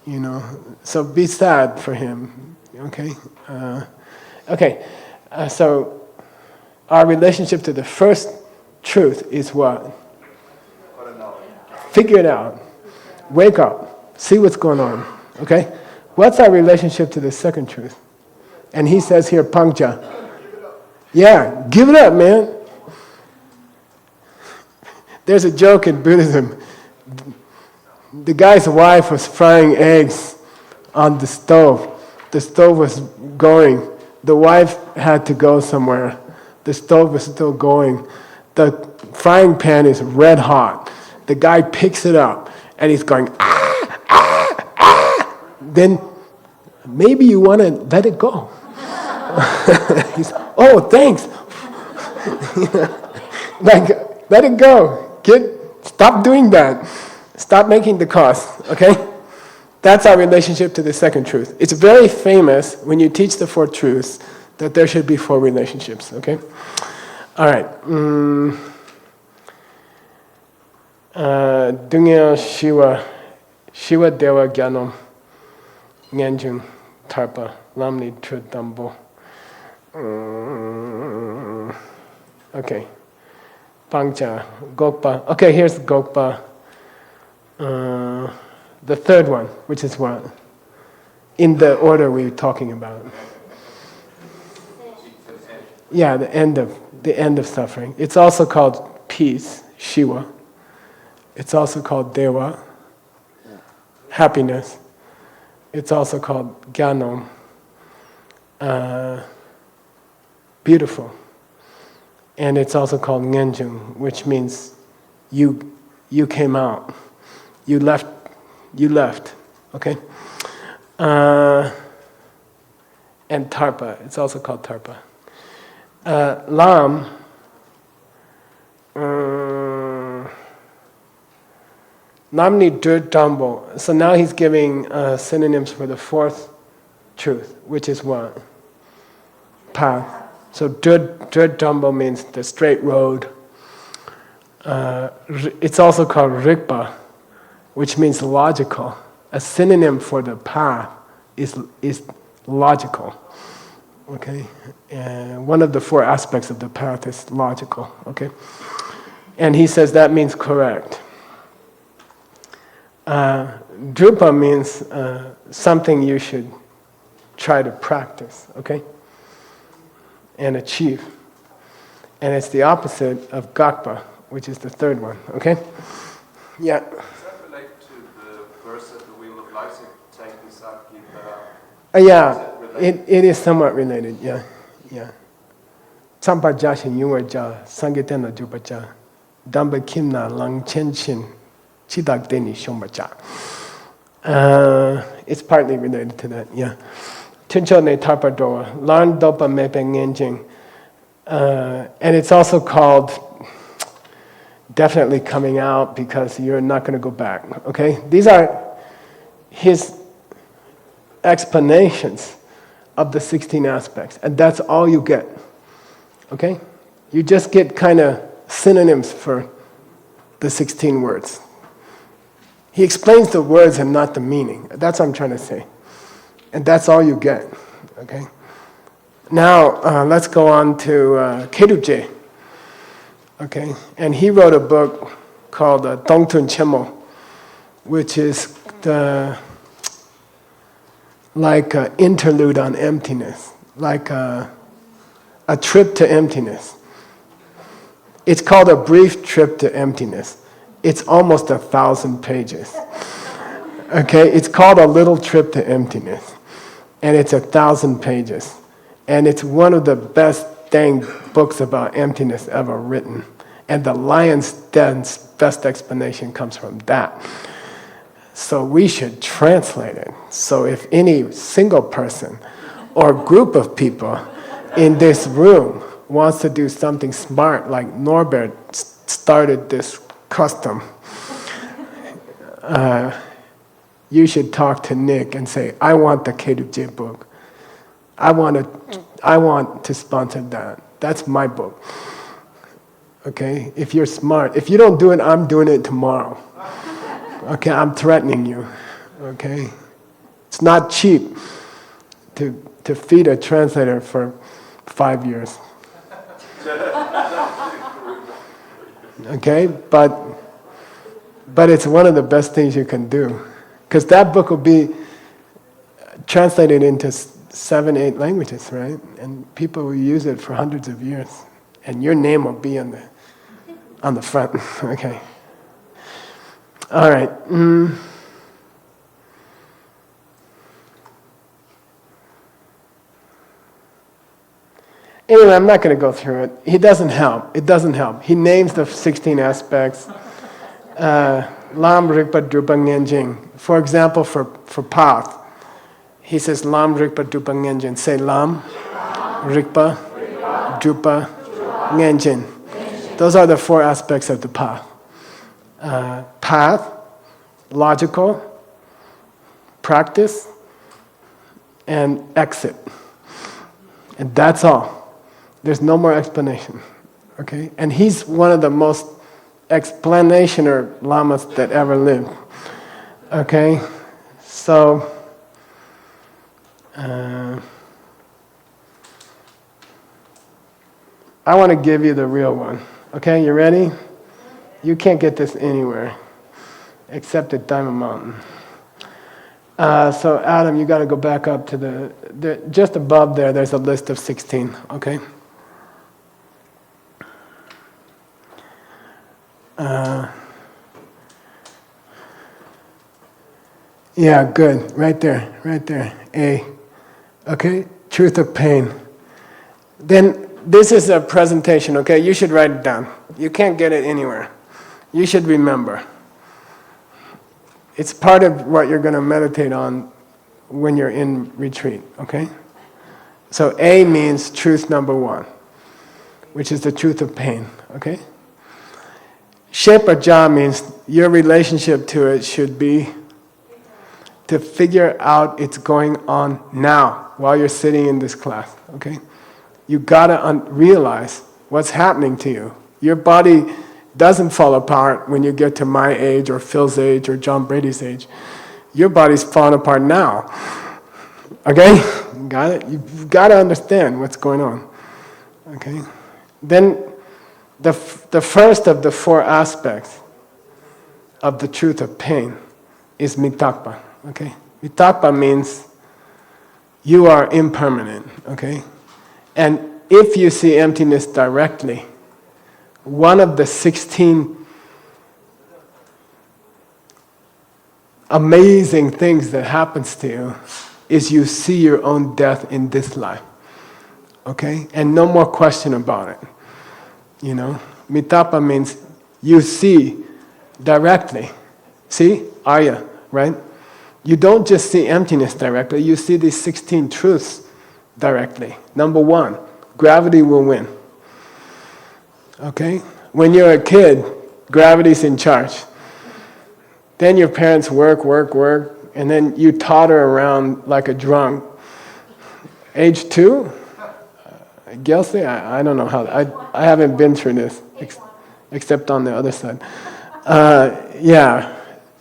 you know? So be sad for him, okay? So our relationship to the first truth is what? Figure it out. Wake up. See what's going on, okay? What's our relationship to the second truth? And he says here, Pangcha. Yeah, give it up, man. There's a joke in Buddhism. The guy's wife was frying eggs on the stove. The stove was going, The wife had to go somewhere. The stove was still going. The frying pan is red hot. The guy picks it up and he's going, ah, ah, ah. Then maybe you want to let it go. He's, oh, thanks. Like, let it go. Kid, stop doing that. Stop making the cost, okay? That's our relationship to the second truth. It's very famous when you teach the four truths that there should be four relationships, okay? All right. Dungya Shiva Deva Gyanom Ngenjung Tarpa Lamni Trudambo. Okay. Pangcha, Gokpa. Okay, here's Gokpa. The third one, which is what? In the order we're talking about. Yeah, the end of suffering. It's also called peace, Shiva. It's also called Deva, happiness. It's also called Gyanom, beautiful. And it's also called Ngenjung, which means you came out. You left, okay? And Tarpa, it's also called Tarpa. Lam, Namni Dirt Dambo. So now he's giving synonyms for the fourth truth, which is what? Path. So Dirt Dambo means the straight road. It's also called Rikpa, which means logical. A synonym for the path is logical. Okay? One of the four aspects of the path is logical. Okay? And he says that means correct. Drupa means something you should try to practice, okay? And achieve. And it's the opposite of Gakpa, which is the third one, okay? Yeah. Does that relate to the verse of the Wheel of Life, saying Pisaki? Yeah, it is somewhat related, yeah. Champa Jashin Yuwa Sangitena Jupacha, Damba Kimna Lang Chenshin, Chidak Deni Shombacha. It's partly related to that, yeah. Tuncho ne Tarpadoa, Lan Dopa Mepe Ngenjing. And it's also called definitely coming out because you're not going to go back, okay? These are his explanations of the 16 aspects, and that's all you get, okay? You just get kind of synonyms for the 16 words. He explains the words and not the meaning. That's what I'm trying to say. And that's all you get, okay? Now, let's go on to Keduje, okay? And he wrote a book called Dongtun Chemo, which is like an interlude on emptiness, like a trip to emptiness. It's called A Brief Trip to Emptiness. It's almost 1,000 pages. Okay, it's called A Little Trip to Emptiness. And it's 1,000 pages. And it's one of the best dang books about emptiness ever written. And the lion's den's best explanation comes from that. So we should translate it. So if any single person or group of people in this room wants to do something smart, like Norbert started this custom, you should talk to Nick and say, I want the Keduje book. I want to sponsor that. That's my book. Okay? If you're smart. If you don't do it, I'm doing it tomorrow. Okay? I'm threatening you. Okay? It's not cheap to feed a translator for 5 years. Okay? But it's one of the best things you can do. Because that book will be translated into 7, 8 languages, right? And people will use it for hundreds of years. And your name will be on the front. Okay. All right. Anyway, I'm not going to go through it. He doesn't help. It doesn't help. He names the 16 aspects. Lam, Rikpa, Drupa, Ngenjing. For example, for path, he says Lam, Rikpa, Drupa, Ngenjing. Say Lam, Rikpa, Drupa, Ngenjing. Those are the 4 aspects of the path. Path, logical, practice, and exit. And that's all. There's no more explanation. Okay? And he's one of the most explanationer lamas that ever lived. Okay? So, I want to give you the real one. Okay, you ready? You can't get this anywhere except at Diamond Mountain. So Adam, you got to go back up to the just above there. There's a list of 16. Okay. Yeah, good. Right there. A. Okay. Truth of pain. Then this is a presentation. Okay, you should write it down. You can't get it anywhere. You should remember. It's part of what you're going to meditate on when you're in retreat, okay? So A means truth number 1, which is the truth of pain, okay? Shepa Ja means your relationship to it should be to figure out it's going on now while you're sitting in this class, okay? You gotta realize what's happening to you. Your body doesn't fall apart when you get to my age or Phil's age or John Brady's age. Your body's falling apart now. Okay? Got it? You've got to understand what's going on. Okay? Then the first of the 4 aspects of the truth of pain is mitakpa. Okay? Mitakpa means you are impermanent. Okay? And if you see emptiness directly, one of the 16 amazing things that happens to you is you see your own death in this life. Okay? And no more question about it. You know? Mitapa means you see directly. See? Arya, right? You don't just see emptiness directly, you see these 16 truths directly. Number 1, gravity will win. Okay? When you're a kid, gravity's in charge. Then your parents work, and then you totter around like a drunk. Age 2? Gelsey? I don't know how, I haven't been through this, except on the other side. Yeah.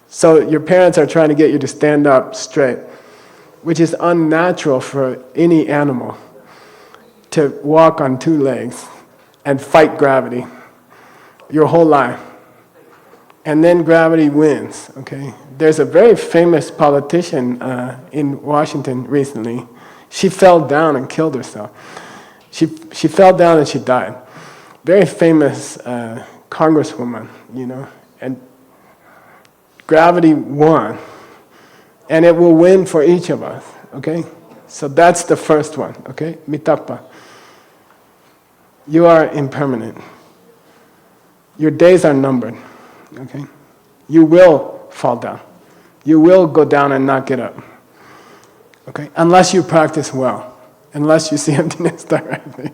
So your parents are trying to get you to stand up straight, which is unnatural for any animal to walk on 2 legs and fight gravity your whole life. And then gravity wins, okay? There's a very famous politician in Washington recently. She fell down and killed herself. She fell down and she died. Very famous congresswoman, you know, and gravity won. And it will win for each of us, okay? So that's the first one, okay? Mitakpa. You are impermanent. Your days are numbered, okay? You will fall down. You will go down and not get up, okay? Unless you practice well, unless you see emptiness directly,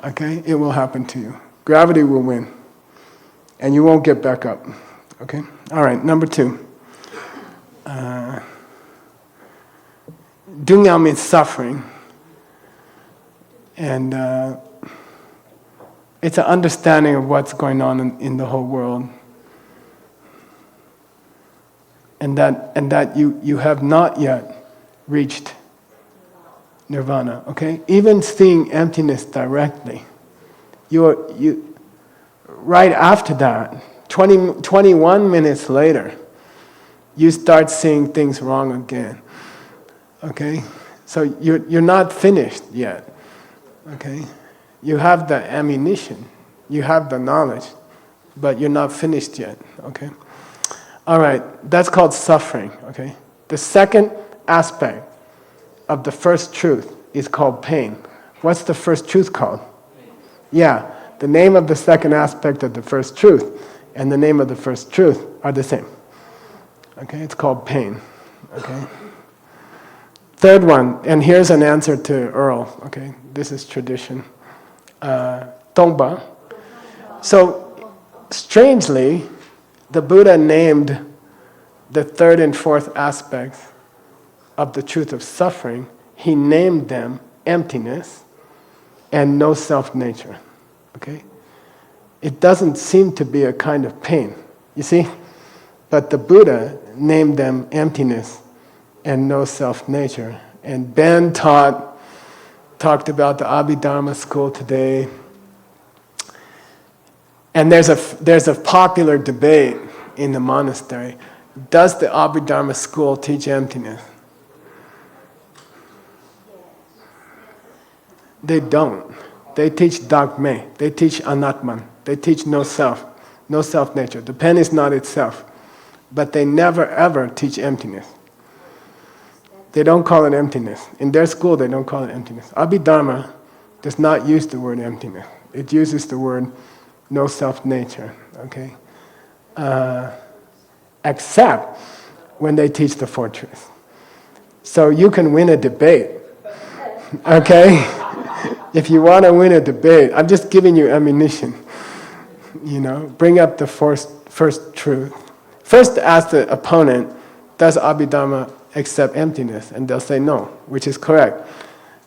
okay? It will happen to you. Gravity will win, and you won't get back up, okay? All right, number 2. Dungyao means suffering, and it's an understanding of what's going on in the whole world, and that you have not yet reached nirvana. Okay, even seeing emptiness directly, you right after that, 21 minutes later, you start seeing things wrong again. Okay, so you're not finished yet. Okay. You have the ammunition, you have the knowledge, but you're not finished yet, okay? All right, that's called suffering, okay? The second aspect of the first truth is called pain. What's the first truth called? Yeah, the name of the second aspect of the first truth and the name of the first truth are the same. Okay, it's called pain. Okay. Third one, and here's an answer to Earl. Okay, this is tradition. Tongba. So, strangely, the Buddha named the third and fourth aspects of the truth of suffering. He named them emptiness and no self-nature. Okay? It doesn't seem to be a kind of pain, you see? But the Buddha named them emptiness and no self-nature. And Ben talked about the Abhidharma school today. And there's a popular debate in the monastery. Does the Abhidharma school teach emptiness? They don't. They teach dogme. They teach anatman. They teach no self, no self-nature. The pen is not itself. But they never ever teach emptiness. They don't call it emptiness. In their school, they don't call it emptiness. Abhidharma does not use the word emptiness. It uses the word no self-nature, okay? Except when they teach the Four Truths. So you can win a debate, okay? If you want to win a debate, I'm just giving you ammunition. You know, bring up the first truth. First ask the opponent, does Abhidharma accept emptiness? And they'll say no, which is correct.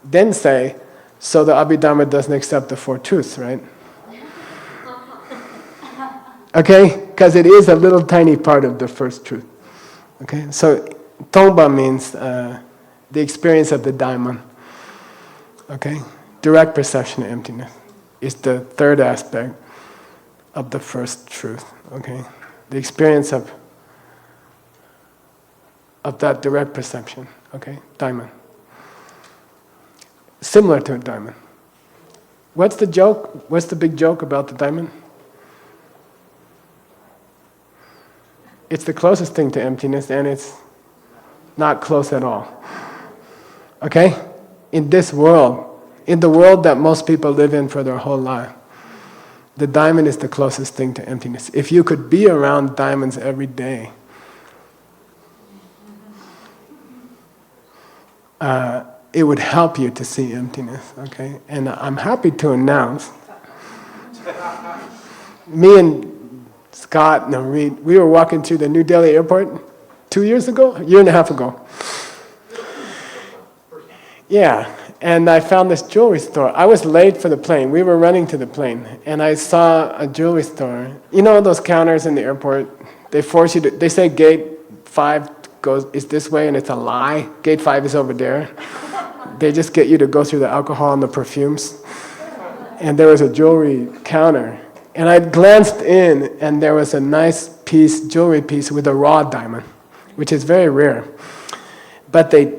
Then say, so the Abhidharma doesn't accept the Four Truths, right? Okay? Because it is a little tiny part of the first truth. Okay? So, Tongba means the experience of the daimon. Okay? Direct perception of emptiness is the third aspect of the first truth. Okay? The experience of that direct perception. Okay? Daimon. Similar to a daimon. What's the joke? What's the big joke about the daimon? It's the closest thing to emptiness, and it's not close at all. Okay? In this world, in the world that most people live in for their whole life, the diamond is the closest thing to emptiness. If you could be around diamonds every day, it would help you to see emptiness, okay? And I'm happy to announce, me and Scott and Reed, we were walking through the New Delhi airport 2 years ago, a year and a half ago. Yeah, and I found this jewelry store. I was late for the plane. We were running to the plane, and I saw a jewelry store. You know those counters in the airport? They force you to, they say gate 5 is this way, and it's a lie. Gate 5 is over there. They just get you to go through the alcohol and the perfumes. And there was a jewelry counter. And I glanced in, and there was a nice piece, jewelry piece with a raw diamond, which is very rare. But they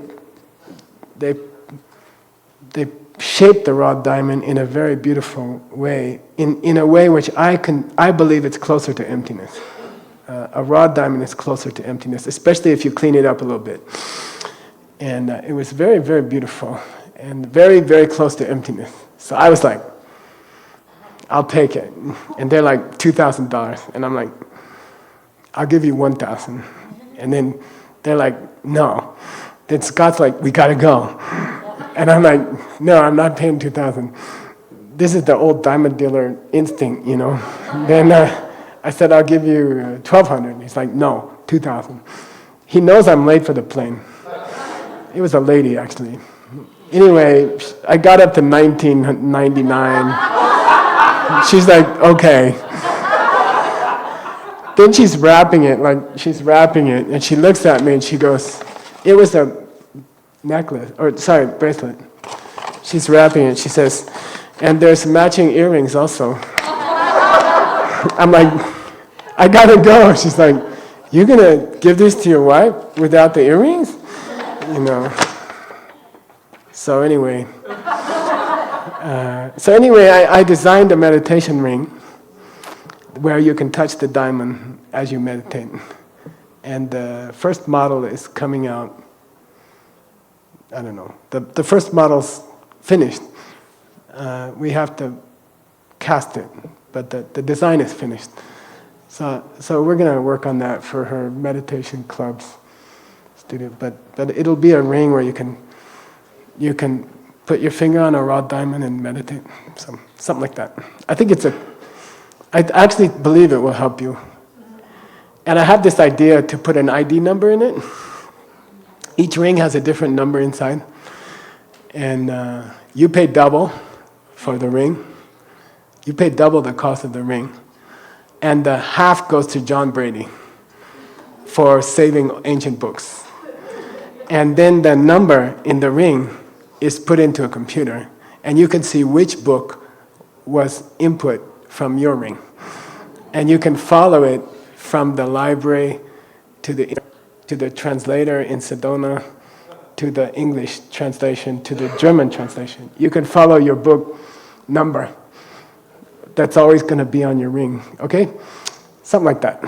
shaped the raw diamond in a very beautiful way, in a way which I believe it's closer to emptiness. A raw diamond is closer to emptiness, especially if you clean it up a little bit. And it was very, very beautiful, and very, very close to emptiness. So I was like, I'll take it. And they're like, $2,000. And I'm like, I'll give you $1,000. And then they're like, no. Then Scott's like, we gotta go. And I'm like, no, I'm not paying $2,000. This is the old diamond dealer instinct, you know. Then I said, I'll give you $1,200. He's like, no, $2,000. He knows I'm late for the plane. It was a lady, actually. Anyway, I got up to $1,999. She's like, okay. Then she's wrapping it, and she looks at me and she goes, it was a necklace, bracelet. She's wrapping it, she says, and there's matching earrings also. I'm like, I gotta go. She's like, you're gonna give this to your wife without the earrings? You know. So anyway, I designed a meditation ring where you can touch the diamond as you meditate. And the first model is coming out, I don't know. The first model's finished. We have to cast it, but the design is finished. So we're going to work on that for her meditation club's studio. But it'll be a ring where you can put your finger on a raw diamond and meditate, something like that. I actually believe it will help you. And I have this idea to put an ID number in it. Each ring has a different number inside. And you pay double for the ring. You pay double the cost of the ring. And the half goes to John Brady for saving ancient books. And then the number in the ring is put into a computer. And you can see which book was input from your ring. And you can follow it from the library to the translator in Sedona, to the English translation, to the German translation. You can follow your book number. That's always going to be on your ring, okay? Something like that.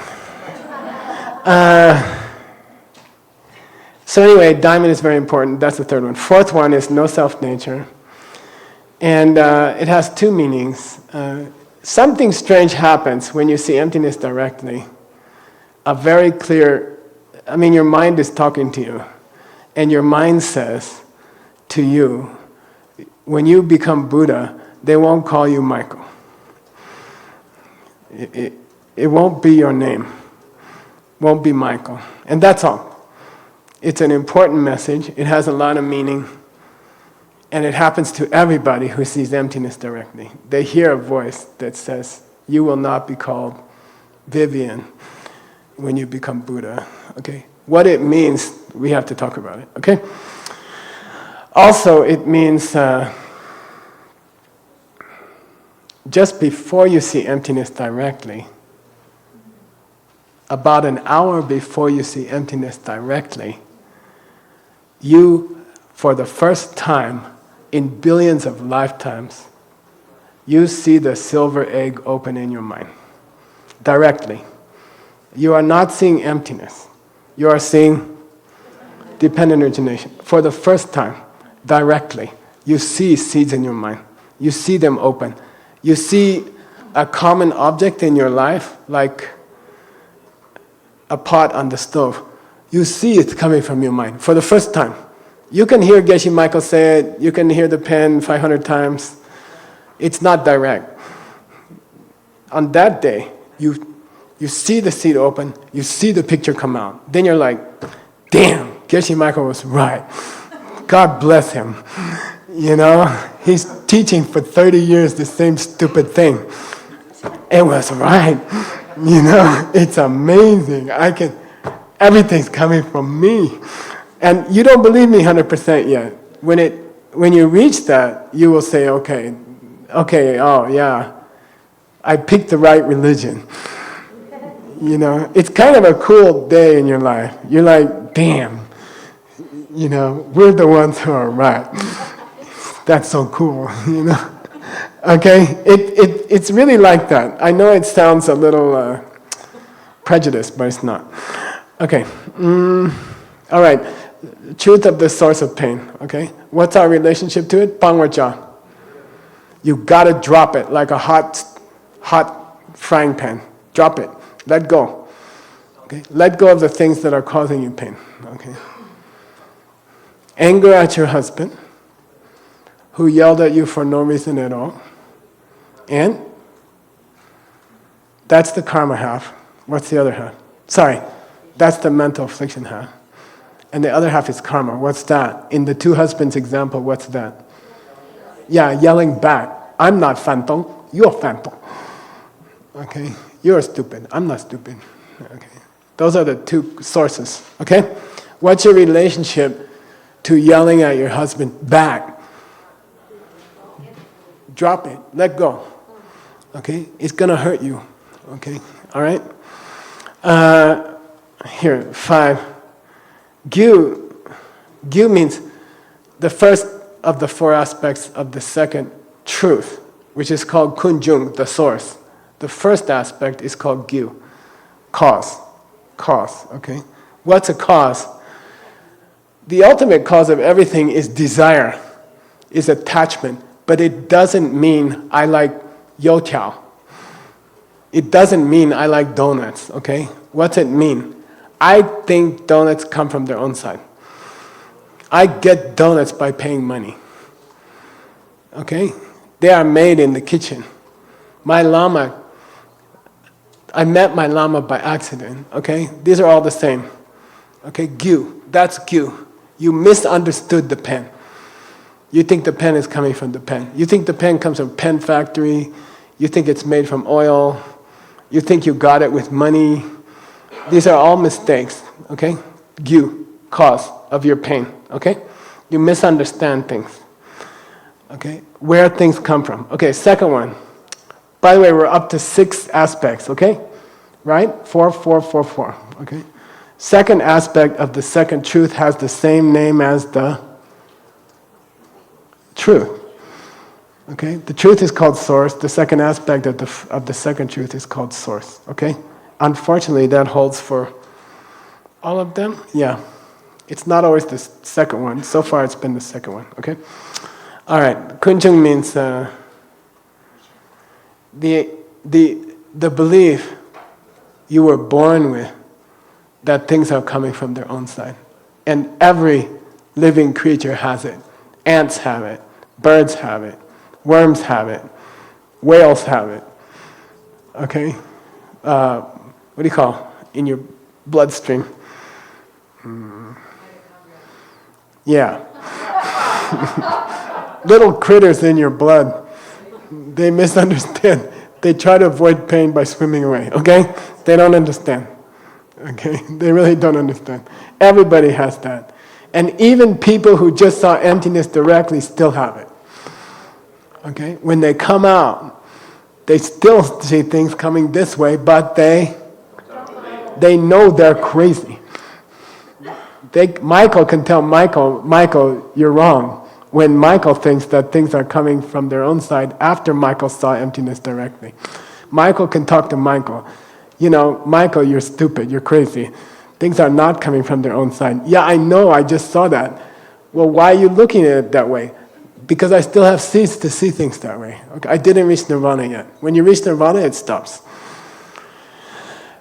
So anyway, diamond is very important. That's the third one. Fourth one is no self-nature. And it has two meanings. Something strange happens when you see emptiness directly. A very clear, your mind is talking to you. And your mind says to you, when you become Buddha, they won't call you Michael. It won't be your name. Won't be Michael. And that's all. It's an important message. It has a lot of meaning. And it happens to everybody who sees emptiness directly. They hear a voice that says, you will not be called Vivian when you become Buddha. Okay? What it means, we have to talk about it. Okay? Also, it means just before you see emptiness directly, about an hour before you see emptiness directly, you, for the first time in billions of lifetimes, you see the silver egg open in your mind. Directly. You are not seeing emptiness. You are seeing dependent origination. For the first time, directly, you see seeds in your mind. You see them open. You see a common object in your life, like a pot on the stove. You see it coming from your mind for the first time. You can hear Geshe Michael say it. You can hear the pen 500 times. It's not direct. On that day, you see the seed open. You see the picture come out. Then you're like, damn, Geshe Michael was right. God bless him. He's teaching for 30 years the same stupid thing. It was right. It's amazing. Everything's coming from me. And you don't believe me 100% yet. When you reach that, you will say, okay, oh yeah, I picked the right religion. It's kind of a cool day in your life. You're like, damn, we're the ones who are right. That's so cool, Okay, it's really like that. I know it sounds a little prejudiced, but it's not. Okay, all right. Truth of the source of pain. Okay, what's our relationship to it? Pangwaja. You gotta drop it like a hot frying pan. Drop it. Let go. Okay, let go of the things that are causing you pain. Okay. Anger at your husband, who yelled at you for no reason at all. And that's the karma half. What's the other half? Sorry, that's the mental affliction half. And the other half is karma. What's that? In the two husbands example, what's that? Yeah, yelling back. I'm not phantom, you're phantom. Okay, you're stupid, I'm not stupid. Okay, those are the two sources. Okay, what's your relationship to yelling at your husband back? Drop it, let go. Okay, it's gonna hurt you. Okay, all right. Here, 5. Gyu means the first of the 4 aspects of the second truth, which is called kunjung, the source. The first aspect is called gyu, cause, okay? What's a cause? The ultimate cause of everything is desire, is attachment, but it doesn't mean I like youtiao. It doesn't mean I like donuts, okay? What's it mean? I think donuts come from their own side. I get donuts by paying money, okay? They are made in the kitchen. My Lama, I met my Lama by accident, okay? These are all the same, okay? Gyu, that's gyu. You misunderstood the pen. You think the pen is coming from the pen. You think the pen comes from a pen factory. You think it's made from oil. You think you got it with money. These are all mistakes, okay? Gyu, cause of your pain, okay? You misunderstand things, okay? Where things come from. Okay, second one. By the way, we're up to 6 aspects, okay? Right? 4, 4, 4, 4, okay? Second aspect of the second truth has the same name as the truth. Okay? The truth is called source. The second aspect of the second truth is called source. Okay? Unfortunately, that holds for all of them. Yeah. It's not always the second one. So far, it's been the second one. Okay? All right. Kunjung means the belief you were born with that things are coming from their own side. And every living creature has it. Ants have it. Birds have it. Worms have it. Whales have it. Okay? What do you call it? In your bloodstream? Yeah. Little critters in your blood. They misunderstand. They try to avoid pain by swimming away. Okay? They don't understand. Okay? They really don't understand. Everybody has that. And even people who just saw emptiness directly still have it. Okay? When they come out, they still see things coming this way, but they know they're crazy. Michael can tell Michael, you're wrong. When Michael thinks that things are coming from their own side after Michael saw emptiness directly. Michael can talk to Michael. You know, Michael, you're stupid, you're crazy. Things are not coming from their own side. Yeah, I know, I just saw that. Well, why are you looking at it that way? Because I still have ceased to see things that way. Okay? I didn't reach nirvana yet. When you reach nirvana, it stops.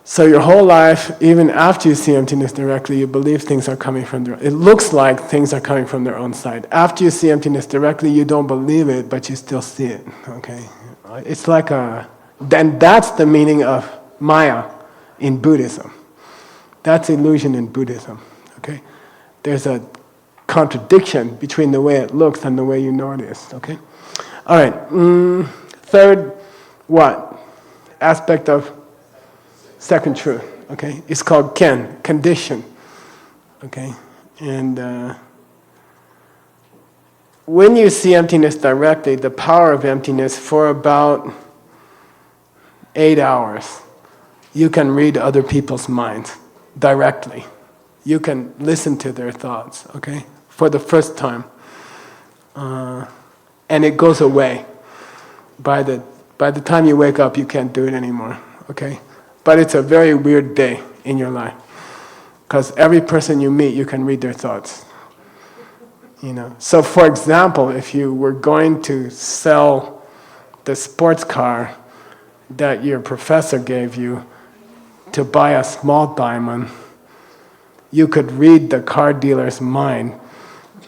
So your whole life, even after you see emptiness directly, you believe things are coming from their own. It looks like things are coming from their own side. After you see emptiness directly, you don't believe it, but you still see it. Okay? It's like then that's the meaning of Maya in Buddhism. That's illusion in Buddhism. Okay? There's a contradiction between the way it looks and the way you know it is. Okay? All right. Third, what? Aspect of second truth. Okay? It's called ken, condition. Okay? And when you see emptiness directly, the power of emptiness for about 8 hours, you can read other people's minds directly. You can listen to their thoughts, okay? For the first time. And it goes away. By the time you wake up, you can't do it anymore, okay? But it's a very weird day in your life. Because every person you meet, you can read their thoughts. You know. So for example, if you were going to sell the sports car that your professor gave you to buy a small diamond, you could read the car dealer's mind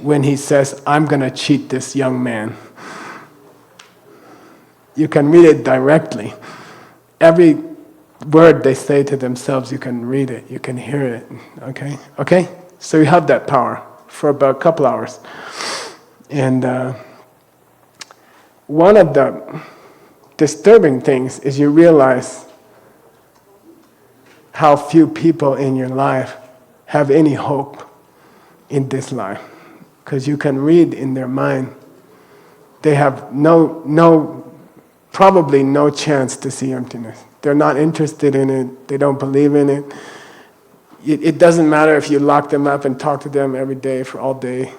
when he says, I'm going to cheat this young man. You can read it directly. Every word they say to themselves, you can read it, you can hear it. Okay? Okay? So you have that power for about a couple hours. And one of the disturbing things is you realize how few people in your life have any hope in this life. Because you can read in their mind, they have probably no chance to see emptiness. They're not interested in it, they don't believe in it. It doesn't matter if you lock them up and talk to them every day for all day.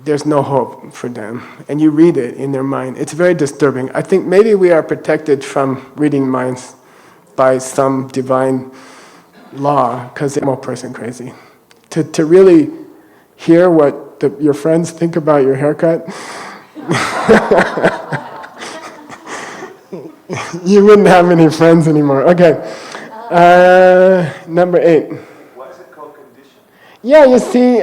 There's no hope for them. And you read it in their mind. It's very disturbing. I think maybe we are protected from reading minds by some divine law, because I'm a person crazy. To really hear what your friends think about your haircut, You wouldn't have any friends anymore. Okay. Number 8. Why is it called condition? Yeah, you see,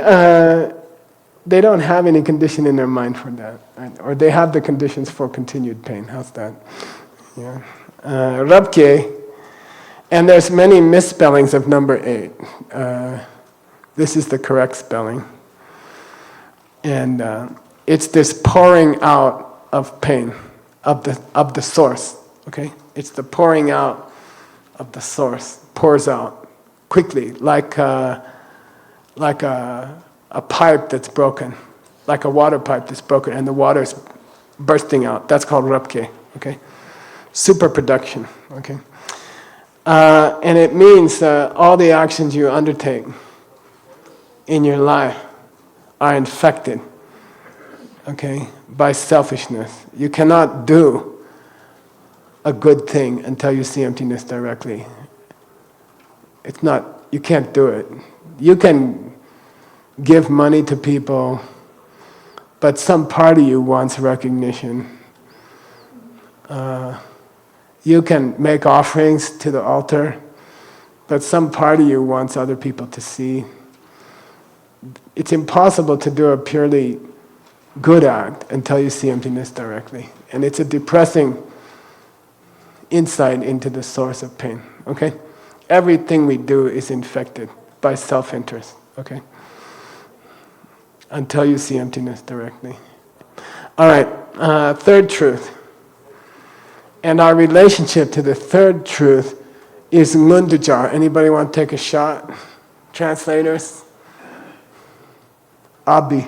they don't have any condition in their mind for that. Right? Or they have the conditions for continued pain. How's that? Yeah. Rabke, and there's many misspellings of number 8. This is the correct spelling. And it's this pouring out of pain, of the source. Okay? It's the pouring out of the source. Pours out quickly, like a pipe that's broken, like a water pipe that's broken, and the water is bursting out. That's called rabke. Okay? Super production. Okay? And it means all the actions you undertake in your life are infected, okay, by selfishness. You cannot do a good thing until you see emptiness directly. It's not, you can't do it. You can give money to people, but some part of you wants recognition. You can make offerings to the altar, but some part of you wants other people to see. It's impossible to do a purely good act until you see emptiness directly. And it's a depressing insight into the source of pain, okay? Everything we do is infected by self-interest, okay? Until you see emptiness directly. All right, third truth. And our relationship to the third truth is ngundujar. Anybody want to take a shot? Translators? Abi.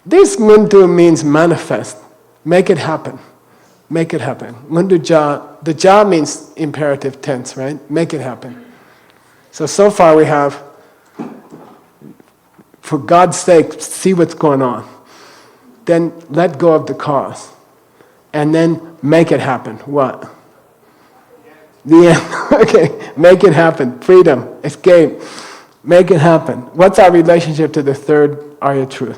This ngundu means manifest. Make it happen. Make it happen. Ngunduja, the ja means imperative tense, right? Make it happen. So far we have, for God's sake, see what's going on. Then let go of the cause. And then make it happen. What? The end. Okay, make it happen. Freedom, escape. Make it happen. What's our relationship to the third Arya truth?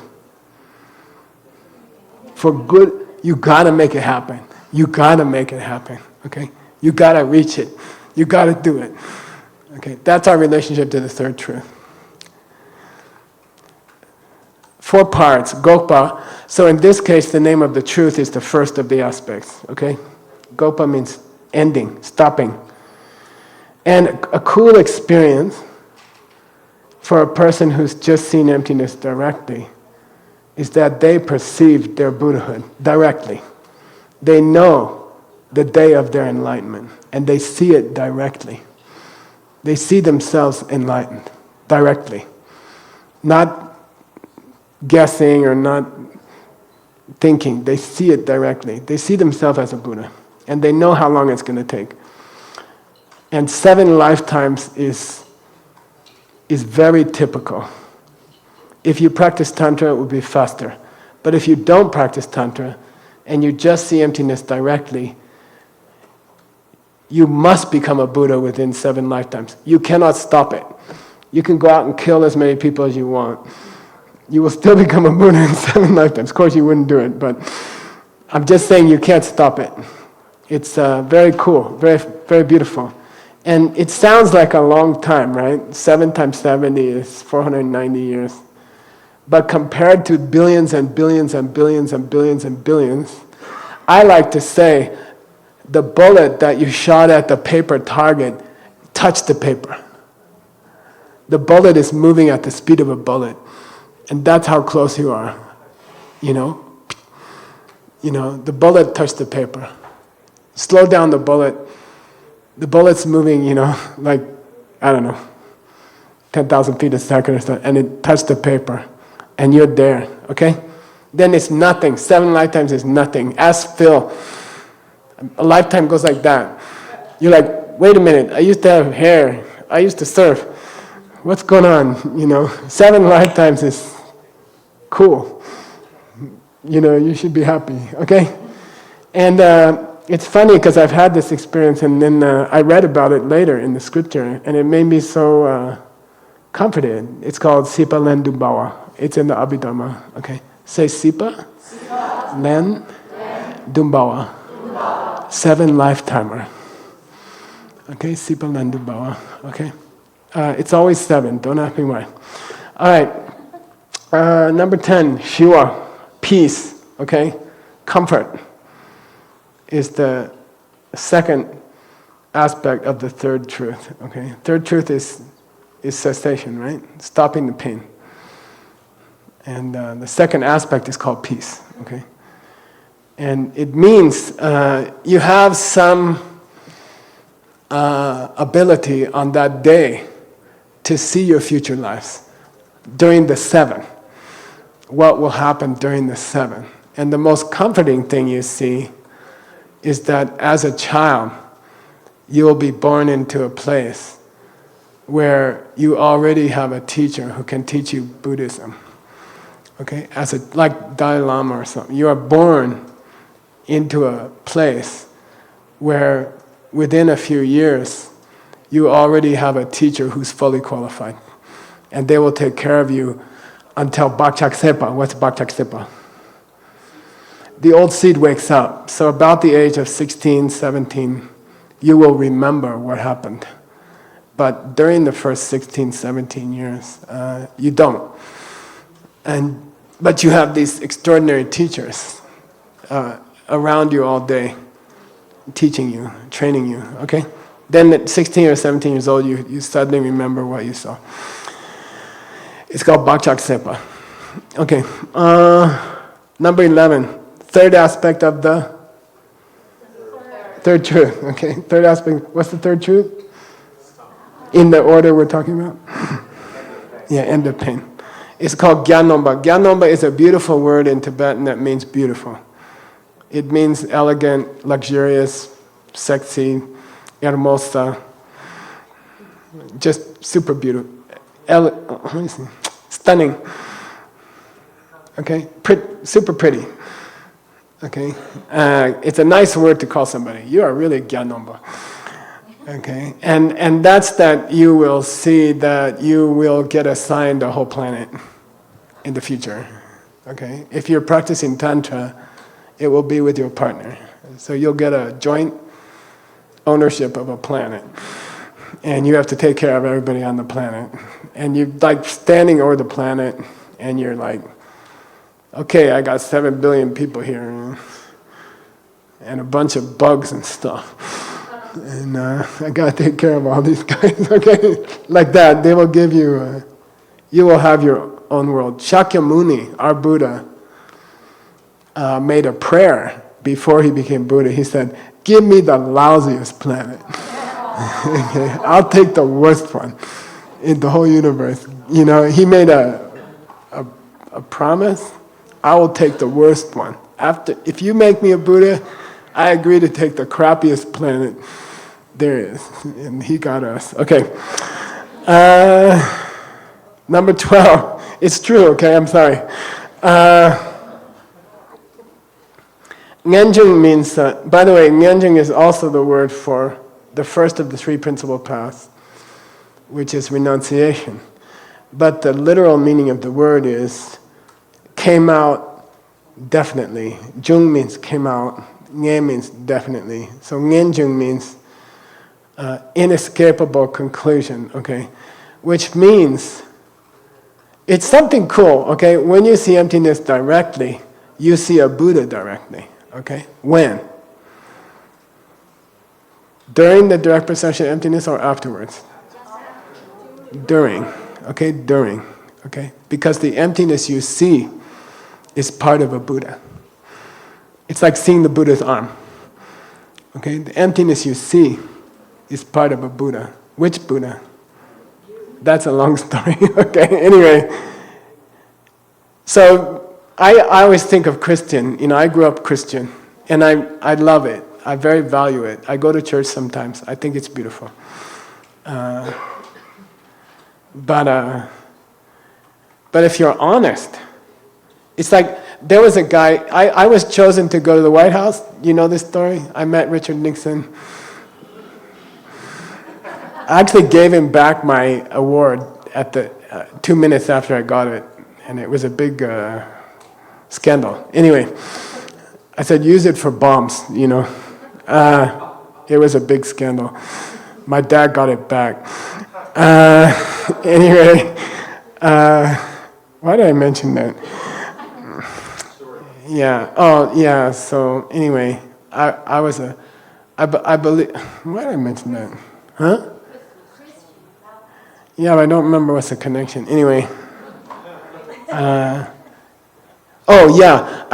For good, you gotta make it happen. You gotta make it happen. Okay? You gotta reach it. You gotta do it. Okay, that's our relationship to the third truth. 4 parts, gopa. So in this case, the name of the truth is the first of the aspects, okay? Gopa means ending, stopping. And a cool experience for a person who's just seen emptiness directly is that they perceive their Buddhahood directly. They know the day of their enlightenment, and they see it directly. They see themselves enlightened directly. Not guessing or not thinking. They see it directly. They see themselves as a Buddha. And they know how long it's going to take. And 7 lifetimes is very typical. If you practice Tantra, it will be faster. But if you don't practice Tantra, and you just see emptiness directly, you must become a Buddha within 7 lifetimes. You cannot stop it. You can go out and kill as many people as you want. You will still become a Buddha in 7 lifetimes. Of course you wouldn't do it, but I'm just saying you can't stop it. It's very cool, very, very beautiful. And it sounds like a long time, right? 7 times 70 is 490 years. But compared to billions and billions and billions and billions and billions, I like to say the bullet that you shot at the paper target touched the paper. The bullet is moving at the speed of a bullet. And that's how close you are, you know? You know, the bullet touched the paper. Slow down the bullet. The bullet's moving, you know, like, I don't know, 10,000 feet a second or something, and it touched the paper, and you're there, okay? Then it's nothing. 7 lifetimes is nothing. Ask Phil. A lifetime goes like that. You're like, wait a minute, I used to have hair. I used to surf. What's going on, you know? 7 lifetimes is cool. You know, you should be happy, okay? And it's funny because I've had this experience, and then I read about it later in the scripture, and it made me so comforted. It's called Sipa Lendu Bawa. It's in the Abhidharma. Okay. Say Sipa, Len, Dumbawa. 7 lifetimer. Okay, Sipa, Len, Dumbawa. Okay. It's always 7. Don't ask me why. All right. Number 10, Shiva, peace. Okay, comfort is the second aspect of the third truth. Okay, third truth is cessation, right? Stopping the pain. And the second aspect is called peace. Okay, and it means you have some ability on that day to see your future lives during the 7. What will happen during the 7? And the most comforting thing you see is that as a child, you will be born into a place where you already have a teacher who can teach you Buddhism. Okay, like Dalai Lama or something. You are born into a place where within a few years, you already have a teacher who's fully qualified. And they will take care of you until Bakchaksepa. What's Bakchaksepa? The old seed wakes up. So about the age of 16, 17, you will remember what happened. But during the first 16, 17 years, you don't. But you have these extraordinary teachers around you all day, teaching you, training you, okay? Then at 16 or 17 years old, you suddenly remember what you saw. It's called Bakchaksepa. Okay, number 11, third aspect of the third truth. Okay, third aspect. What's the third truth? In the order we're talking about? Yeah, end of pain. It's called Gyanomba. Gyanomba is a beautiful word in Tibetan that means beautiful. It means elegant, luxurious, sexy, hermosa, just super beautiful. Let me see. Stunning. Okay, super pretty. Okay, it's a nice word to call somebody. You are really Gyanomba. Okay, and that's that you will see that you will get assigned a whole planet in the future. Okay, if you're practicing Tantra, it will be with your partner. So you'll get a joint ownership of a planet. And you have to take care of everybody on the planet. And you're like standing over the planet, and you're like, okay, I got 7 billion people here, and a bunch of bugs and stuff. And I gotta take care of all these guys, okay? Like that, they will give you, you will have your own world. Shakyamuni, our Buddha, made a prayer before he became Buddha. He said, give me the lousiest planet. Okay, I'll take the worst one in the whole universe. You know, he made a promise. I will take the worst one. If you make me a Buddha, I agree to take the crappiest planet there is. And he got us. Okay. Number 12. It's true, okay? I'm sorry. Ngenjung means, by the way, Ngenjung is also the word for the first of the 3 principal paths, which is renunciation. But the literal meaning of the word is came out definitely. Jung means came out. Nge means definitely. So Ngenjung means inescapable conclusion, okay? Which means it's something cool, okay? When you see emptiness directly, you see a Buddha directly, okay? When? During the direct perception of emptiness or afterwards? During, okay? During, okay? Because the emptiness you see is part of a Buddha. It's like seeing the Buddha's arm. Okay, the emptiness you see is part of a Buddha. Which Buddha? That's a long story. Okay, anyway. So I always think of Christian. You know, I grew up Christian, and I love it. I very value it. I go to church sometimes. I think it's beautiful. But if you're honest, it's like there was a guy, I was chosen to go to the White House. You know this story? I met Richard Nixon. I actually gave him back my award at the 2 minutes after I got it. and it was a big scandal. Anyway, I said, use it for bombs, you know. It was a big scandal. My dad got it back. Anyway, why did I mention that? Yeah. Oh, yeah. So anyway, I believe. Why did I mention that? Huh? Yeah, but I don't remember what's the connection. Anyway. Oh yeah,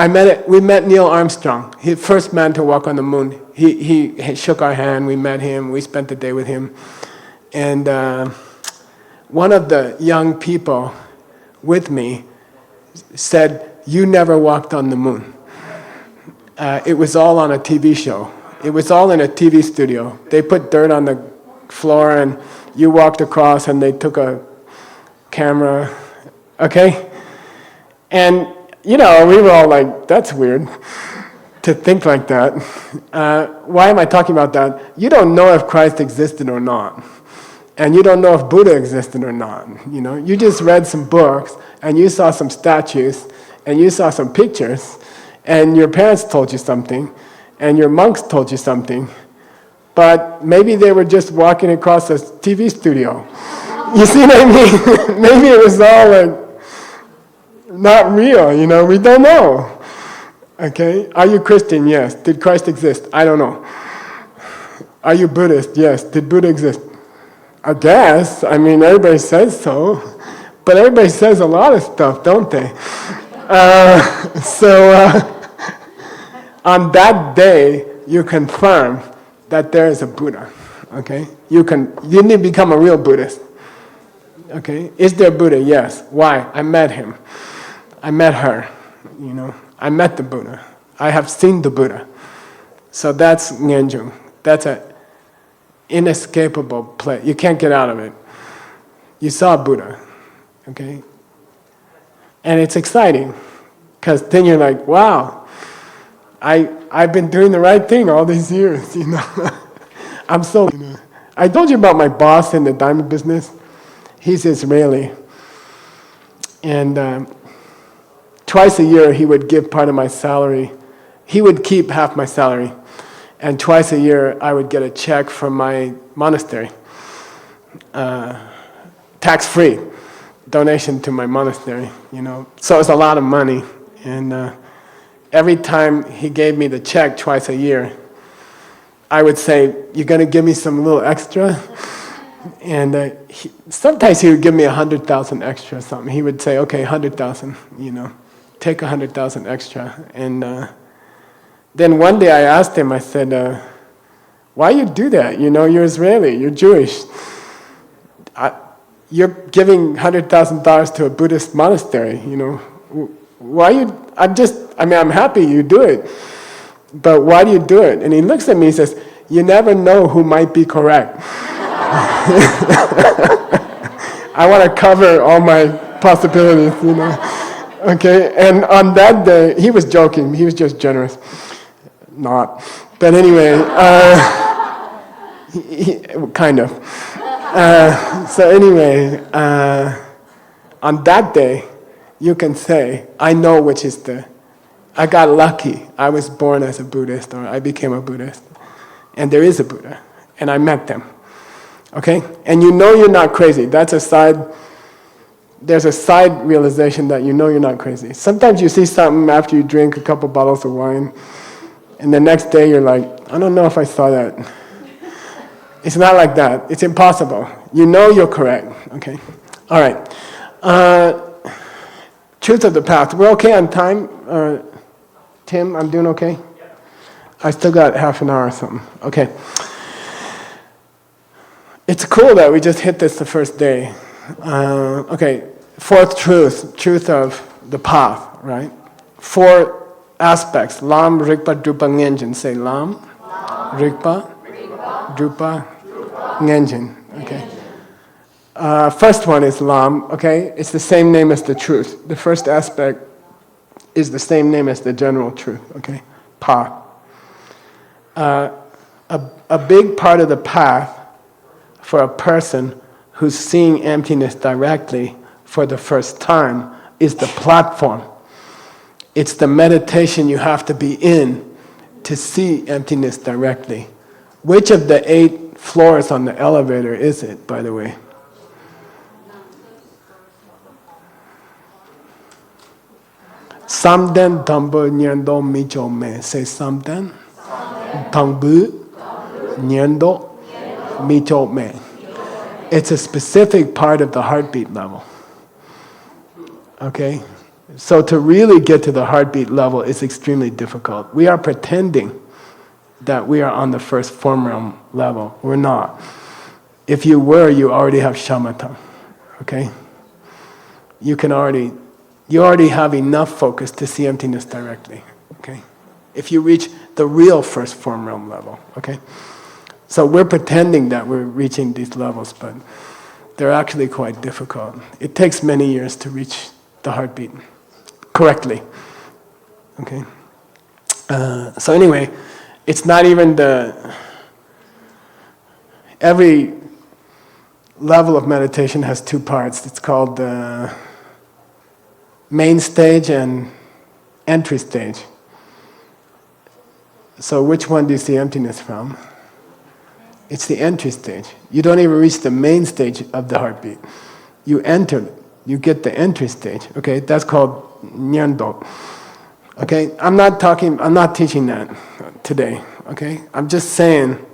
we met Neil Armstrong. He first man to walk on the moon. He shook our hand. We met him. We spent the day with him, and one of the young people with me said, "You never walked on the moon." It was all on a TV show. It was all in a TV studio. They put dirt on the floor, and you walked across, and they took a camera. Okay, and you know, we were all like, "That's weird to think like that." Why am I talking about that? You don't know if Christ existed or not. And you don't know if Buddha existed or not. You know, you just read some books, and you saw some statues, and you saw some pictures, and your parents told you something, and your monks told you something, but maybe they were just walking across a TV studio. You see what I mean? Maybe it was all like not real, you know, we don't know. Okay? Are you Christian? Yes. Did Christ exist? I don't know. Are you Buddhist? Yes. Did Buddha exist? I guess. I mean, everybody says so. But everybody says a lot of stuff, don't they? On that day, you confirm that there is a Buddha. Okay? You need to become a real Buddhist. Okay? Is there Buddha? Yes. Why? I met him. I met her. You know, I met the Buddha. I have seen the Buddha. So that's Ngenjung. That's an inescapable place. You can't get out of it. You saw Buddha. Okay? And it's exciting. Because then you're like, wow, I've been doing the right thing all these years, you know. I'm so, you know. I told you about my boss in the diamond business. He's Israeli. And twice a year he would give part of my salary. He would keep half my salary. And twice a year I would get a check from my monastery. Tax-free donation to my monastery, you know. So it's a lot of money. And every time he gave me the check twice a year, I would say, "You're going to give me some little extra?" And sometimes he would give me 100,000 extra or something. He would say, "Okay, 100,000, you know, take 100,000 extra." And then one day I asked him, I said, "Why you do that? You know, you're Israeli, you're Jewish. You're giving $100,000 to a Buddhist monastery, you know. Why you, I'm happy you do it, but why do you do it?" And he looks at me and says, "You never know who might be correct." I want to cover all my possibilities, you know. Okay, and on that day, he was joking, he was just generous. Not. But anyway, kind of. So anyway, on that day, you can say, "I know which is I got lucky. I was born as a Buddhist, or I became a Buddhist. And there is a Buddha, and I met them." Okay? And you know you're not crazy. There's a side realization that you know you're not crazy. Sometimes you see something after you drink a couple bottles of wine, and the next day you're like, "I don't know if I saw that." It's not like that. It's impossible. You know you're correct. Okay? All right. Truth of the path. We're okay on time? Tim, I'm doing okay? I still got half an hour or something. Okay. It's cool that we just hit this the first day. Okay. Fourth truth of the path, right? 4 aspects. Lam, Rigpa, Drupa, Ngenjin. Say Lam, Rigpa, Drupa, Ngenjin. Okay. First one is Lam, okay? It's the same name as the truth. The first aspect is the same name as the general truth, okay? Pa. A big part of the path for a person who's seeing emptiness directly for the first time, is the platform. It's the meditation you have to be in to see emptiness directly. Which of the 8 floors on the elevator is it, by the way? Samden Tambu Nyendo Micho Me. Say Samden Tambu Nyendo Micho Me. It's a specific part of the heartbeat level. Okay? So to really get to the heartbeat level is extremely difficult. We are pretending that we are on the first form realm level. We're not. If you were, you already have shamatha. Okay? You already have enough focus to see emptiness directly. Okay? If you reach the real first form realm level. Okay? So we're pretending that we're reaching these levels, but they're actually quite difficult. It takes many years to reach the heartbeat correctly. Okay? So anyway, it's not even every level of meditation has 2 parts. It's called the main stage and entry stage. So which one do you see emptiness from? It's the entry stage. You don't even reach the main stage of the heartbeat. You enter, you get the entry stage. Okay, that's called nyendo. Okay, I'm not teaching that today. Okay, I'm just saying,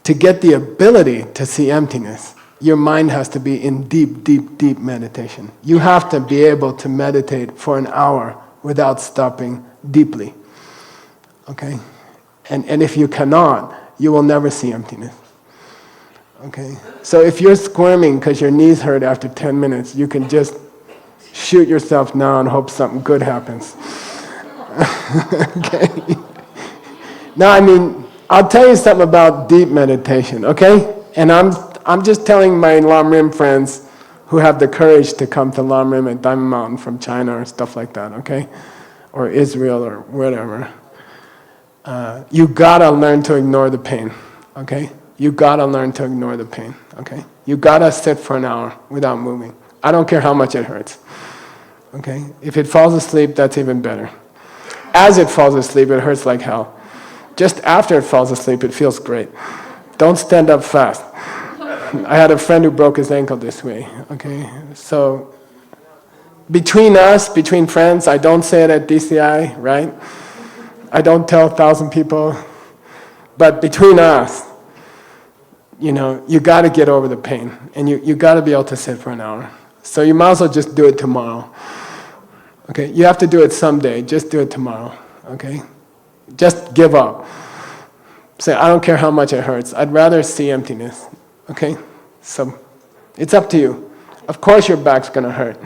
to get the ability to see emptiness, your mind has to be in deep, deep, deep meditation. You have to be able to meditate for an hour without stopping deeply. Okay? And if you cannot, you will never see emptiness. Okay? So if you're squirming because your knees hurt after 10 minutes, you can just shoot yourself now and hope something good happens. Okay? Now, I mean, I'll tell you something about deep meditation, okay? And I'm just telling my Lam Rim friends who have the courage to come to Lam Rim and Diamond Mountain from China or stuff like that, okay? Or Israel or whatever. You gotta learn to ignore the pain, okay? You gotta learn to ignore the pain, okay? You gotta sit for an hour without moving. I don't care how much it hurts, okay? If it falls asleep, that's even better. As it falls asleep, it hurts like hell. Just after it falls asleep, it feels great. Don't stand up fast. I had a friend who broke his ankle this way, okay? So, between us, between friends, I don't say it at DCI, right? I don't tell 1,000 people, but between us, you know, you got to get over the pain, and you got to be able to sit for an hour. So you might as well just do it tomorrow. Okay, you have to do it someday. Just do it tomorrow. Okay, just give up. Say, I don't care how much it hurts. I'd rather see emptiness. Okay, so it's up to you. Of course your back's gonna hurt.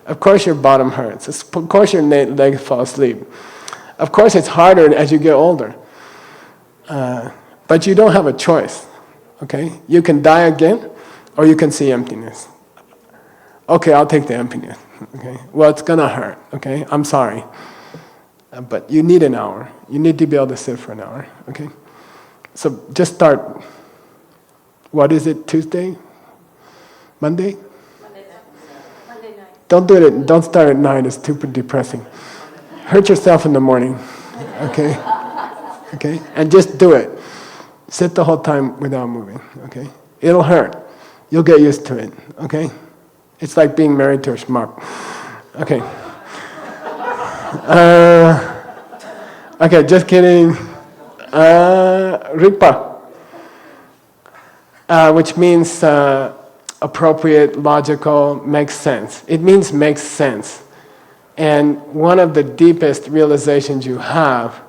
Of course your bottom hurts. Of course your legs fall asleep. Of course it's harder as you get older. But you don't have a choice. Okay, you can die again, or you can see emptiness. Okay, I'll take the emptiness. Okay, well it's gonna hurt. Okay, I'm sorry, but you need an hour. You need to be able to sit for an hour. Okay, so just start. What is it? Tuesday, Monday? Monday night. Don't do it. Don't start at 9. It's too depressing. Hurt yourself in the morning. Okay, okay, and just do it. Sit the whole time without moving. Okay, it'll hurt. You'll get used to it. Okay. It's like being married to a schmuck. Okay. Okay, just kidding. Rigpa, which means appropriate, logical, makes sense. It means makes sense. And one of the deepest realizations you have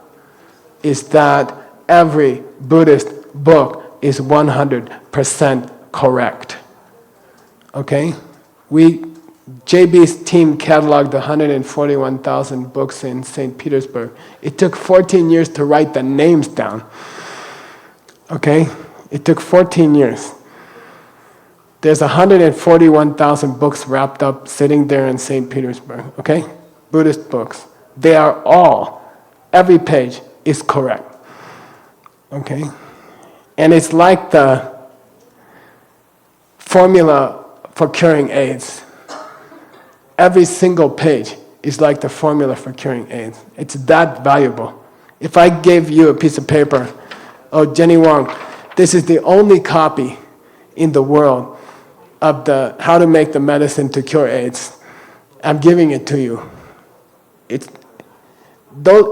is that every Buddhist book is 100% correct. Okay? JB's team cataloged 141,000 books in St. Petersburg. It took 14 years to write the names down. Okay? It took 14 years. There's 141,000 books wrapped up sitting there in St. Petersburg. Okay? Buddhist books. They are all, every page is correct. Okay? And it's like the formula for curing AIDS. every single page is like the formula for curing AIDS. It's that valuable. If I gave you a piece of paper, oh, Jenny Wong, this is the only copy in the world of the how to make the medicine to cure AIDS. I'm giving it to you.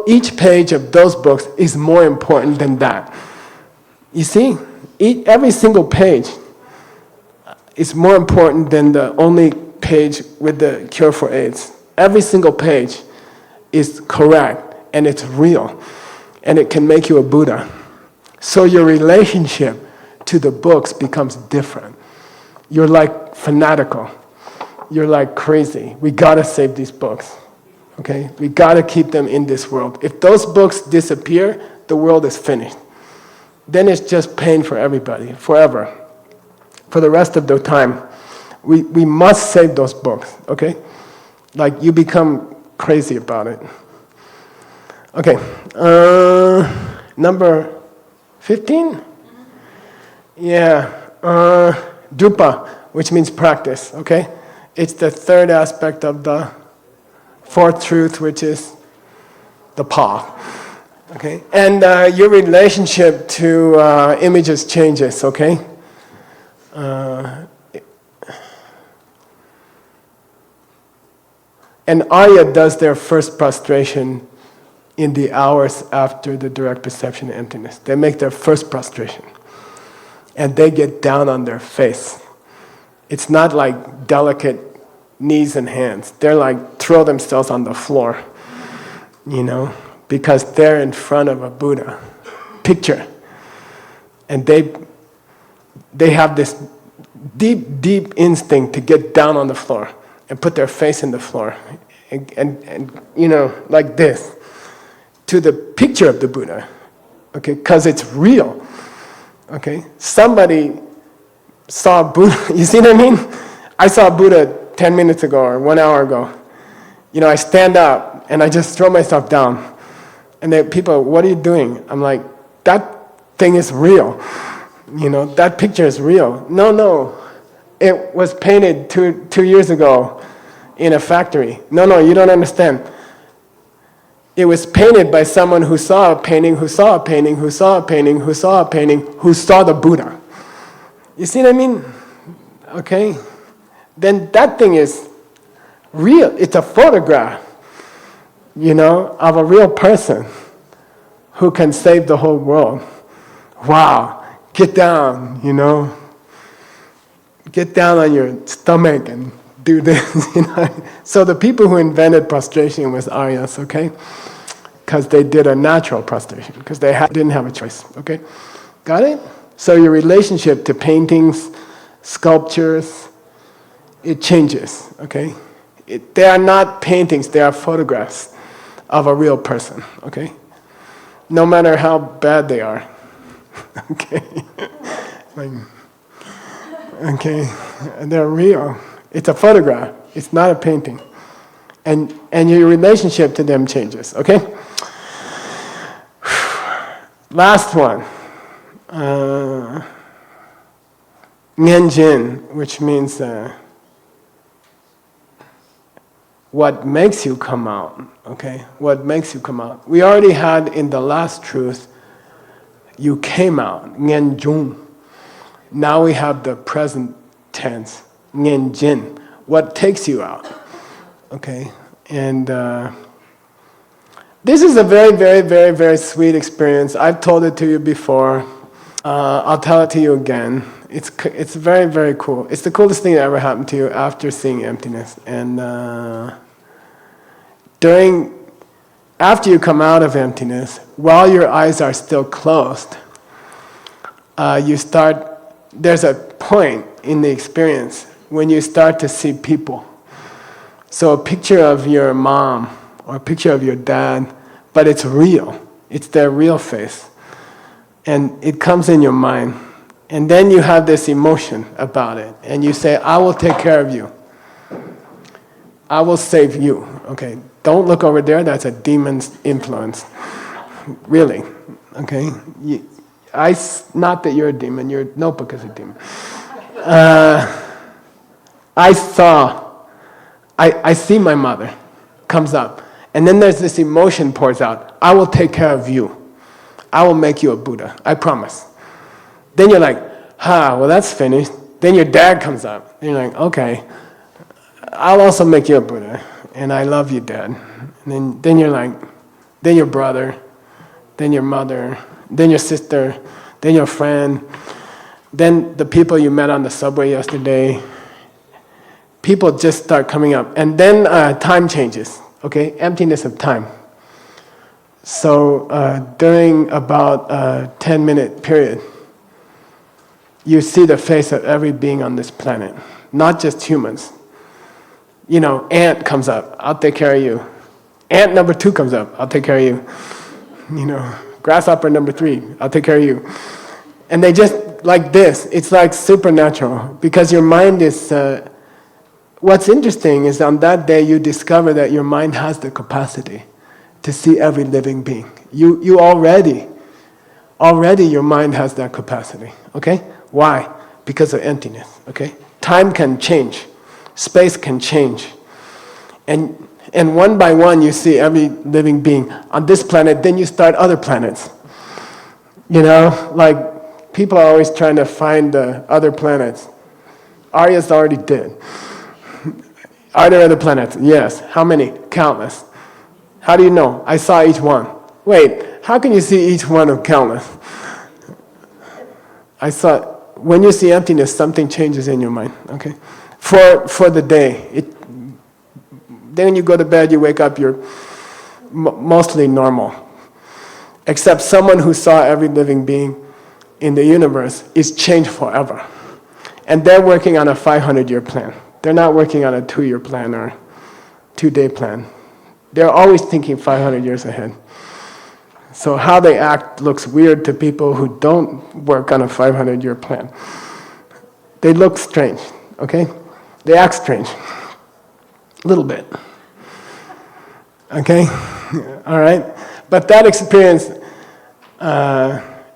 Each page of those books is more important than that. You see, every single page is more important than the only page with the cure for AIDS. Every single page is correct and it's real and it can make you a Buddha. So your relationship to the books becomes different. You're like fanatical. You're like crazy. We gotta save these books. Okay? We gotta keep them in this world. If those books disappear, the world is finished. Then it's just pain for everybody, forever. For the rest of the time. We must save those books, okay? Like you become crazy about it. Okay, number 15? Yeah, drupa, which means practice, okay? It's the third aspect of the fourth truth, which is the path, okay? And your relationship to images changes, okay? And Arya does their first prostration in the hours after the direct perception of emptiness. They make their first prostration. And they get down on their face. It's not like delicate knees and hands. They're like throw themselves on the floor, you know, because they're in front of a Buddha picture. And they have this deep, deep instinct to get down on the floor and put their face in the floor and you know, like this, to the picture of the Buddha, okay, because it's real, okay? Somebody saw Buddha, you see what I mean? I saw Buddha 10 minutes ago or 1 hour ago. You know, I stand up and I just throw myself down. And then people, what are you doing? I'm like, that thing is real. You know, that picture is real. No, it was painted two years ago in a factory. No, you don't understand. It was painted by someone who saw a painting, who saw a painting, who saw a painting, who saw a painting, who saw the Buddha. You see what I mean? Okay? Then that thing is real. It's a photograph, you know, of a real person who can save the whole world. Wow. Get down, you know. Get down on your stomach and do this, you know. So the people who invented prostration was Aryas, okay? Because they did a natural prostration, because they didn't have a choice, okay? Got it? So your relationship to paintings, sculptures, it changes, okay? They are not paintings, they are photographs of a real person, okay? No matter how bad they are, okay? Okay, they're real. It's a photograph, it's not a painting. And your relationship to them changes, okay? Last one. Ngenjin, which means what makes you come out, okay? What makes you come out. We already had in the last truth, you came out, Ngenjun. Now we have the present tense, Ngenjin, what takes you out, okay? And this is a very, very, very, very sweet experience. I've told it to you before. I'll tell it to you again. It's very, very cool. It's the coolest thing that ever happened to you after seeing emptiness. And after you come out of emptiness, while your eyes are still closed, there's a point in the experience when you start to see people. So a picture of your mom or a picture of your dad, but it's real. It's their real face. And it comes in your mind. And then you have this emotion about it. And you say, I will take care of you. I will save you. Okay, don't look over there, that's a demon's influence. Really, okay? Not that you're a demon, your notebook is a demon. I saw I see my mother, comes up. And then there's this emotion pours out. I will take care of you. I will make you a Buddha, I promise. Then you're like, well that's finished. Then your dad comes up. And you're like, okay, I'll also make you a Buddha. And I love you, Dad. And then you're like, then your brother, then your mother, then your sister, then your friend, then the people you met on the subway yesterday. People just start coming up. And then time changes, okay? Emptiness of time. So during about a 10-minute period, you see the face of every being on this planet, not just humans. You know, ant comes up, I'll take care of you. Ant number 2 comes up, I'll take care of you. You know, grasshopper number 3, I'll take care of you. And they just, like this, it's like supernatural, because your mind is, what's interesting is on that day you discover that your mind has the capacity to see every living being. You already your mind has that capacity, okay? Why? Because of emptiness, okay? Time can change. Space can change. And one by one you see every living being on this planet, then you start other planets. You know, like people are always trying to find the other planets. Arya's already did. Are there other planets? Yes. How many? Countless. How do you know? I saw each one. Wait, how can you see each one of countless? I saw, when you see emptiness, something changes in your mind, okay? For the day. Then you go to bed, you wake up, you're mostly normal. Except someone who saw every living being in the universe is changed forever. And they're working on a 500-year plan. They're not working on a 2-year plan or 2-day plan. They're always thinking 500 years ahead. So how they act looks weird to people who don't work on a 500-year plan. They look strange, okay? They act strange. A little bit. Okay? All right? But that experience,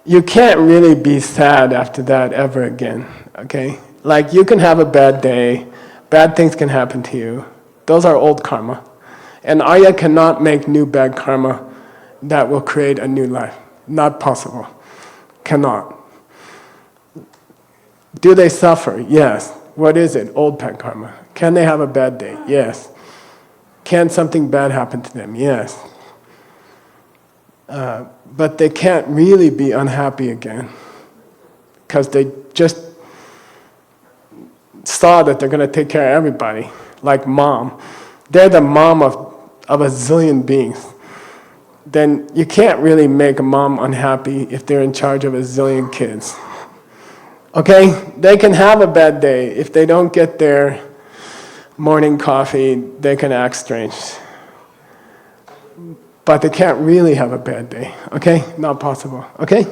you can't really be sad after that ever again, okay? Like you can have a bad day, bad things can happen to you. Those are old karma. And Arya cannot make new bad karma that will create a new life. Not possible. Cannot. Do they suffer? Yes. What is it? Old bad karma. Can they have a bad day? Yes. Can something bad happen to them? Yes. But they can't really be unhappy again because they just saw that they're going to take care of everybody, like mom. They're the mom of a zillion beings. Then you can't really make a mom unhappy if they're in charge of a zillion kids. Okay? They can have a bad day. If they don't get their morning coffee, they can act strange. But they can't really have a bad day. Okay? Not possible. Okay?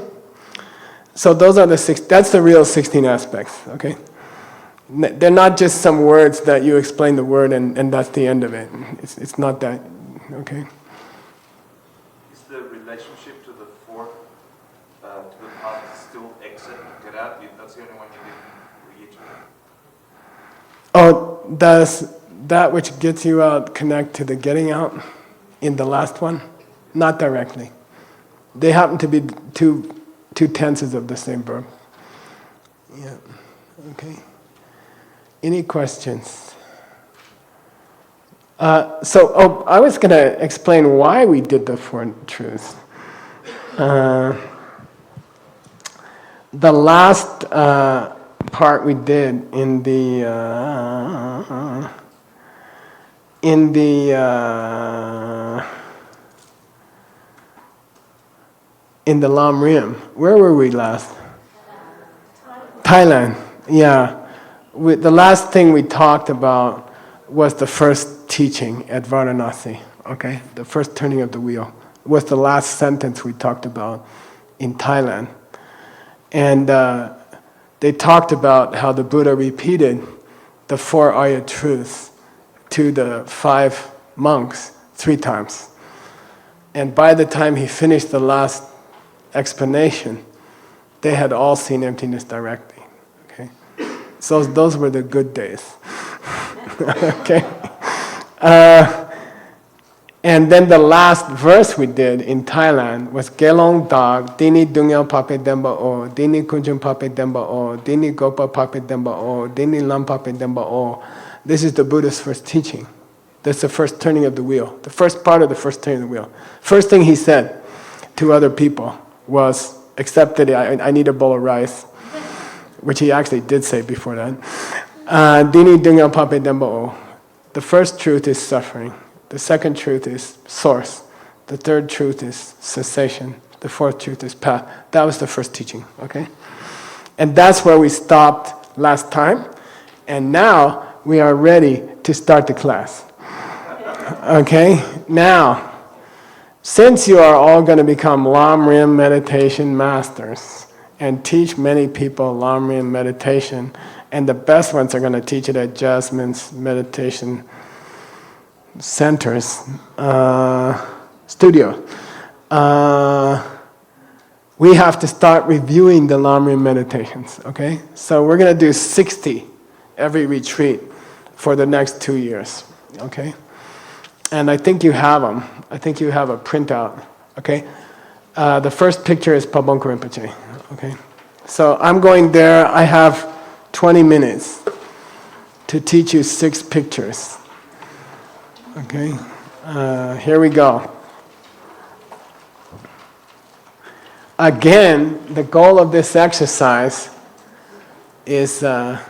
So those are that's the real 16 aspects. Okay? They're not just some words that you explain the word and that's the end of it. It's not that. Okay? Is the relationship to the fourth, to the path still exit, get out? That's the only one you didn't reiterate. Oh, does that which gets you out connect to the getting out in the last one? Not directly. They happen to be two tenses of the same verb. Yeah. Okay. Any questions? I was going to explain why we did the Four Truths. The last part we did in the Lam Riem. Where were we last? Thailand. Yeah. The last thing we talked about was the first teaching at Varanasi, okay? The first turning of the wheel was the last sentence we talked about in Thailand. And they talked about how the Buddha repeated the 4 Arya truths to the 5 monks 3 times. And by the time he finished the last explanation, they had all seen emptiness directly. Okay? So those were the good days. Okay? And then the last verse we did in Thailand was Gelong Dag, Dini Dungyal Pape Demba O, Dini Kunjung Pape Demba O, Dini Gopa Pape Demba O, Dini Lam Pape Demba O. This is the Buddha's first teaching. That's the first turning of the wheel. The first part of the first turning of the wheel. First thing he said to other people was, except that I need a bowl of rice, which he actually did say before that. Dini Dungyal Pape Demba O. The first truth is suffering. The second truth is source. The third truth is cessation. The fourth truth is path. That was the first teaching, okay? And that's where we stopped last time. And now we are ready to start the class. Okay? Now, since you are all going to become Lam Rim meditation masters and teach many people Lam Rim meditation, and the best ones are going to teach it at Jasmine's meditation centers, studio. We have to start reviewing the Lam Rim meditations, okay? So we're going to do 60 every retreat for the next 2 years, okay? And I think you have them. I think you have a printout, okay? The first picture is Pabonka Rinpoche, okay? So I'm going there. I have 20 minutes to teach you 6 pictures. Okay, here we go. Again, the goal of this exercise is I'm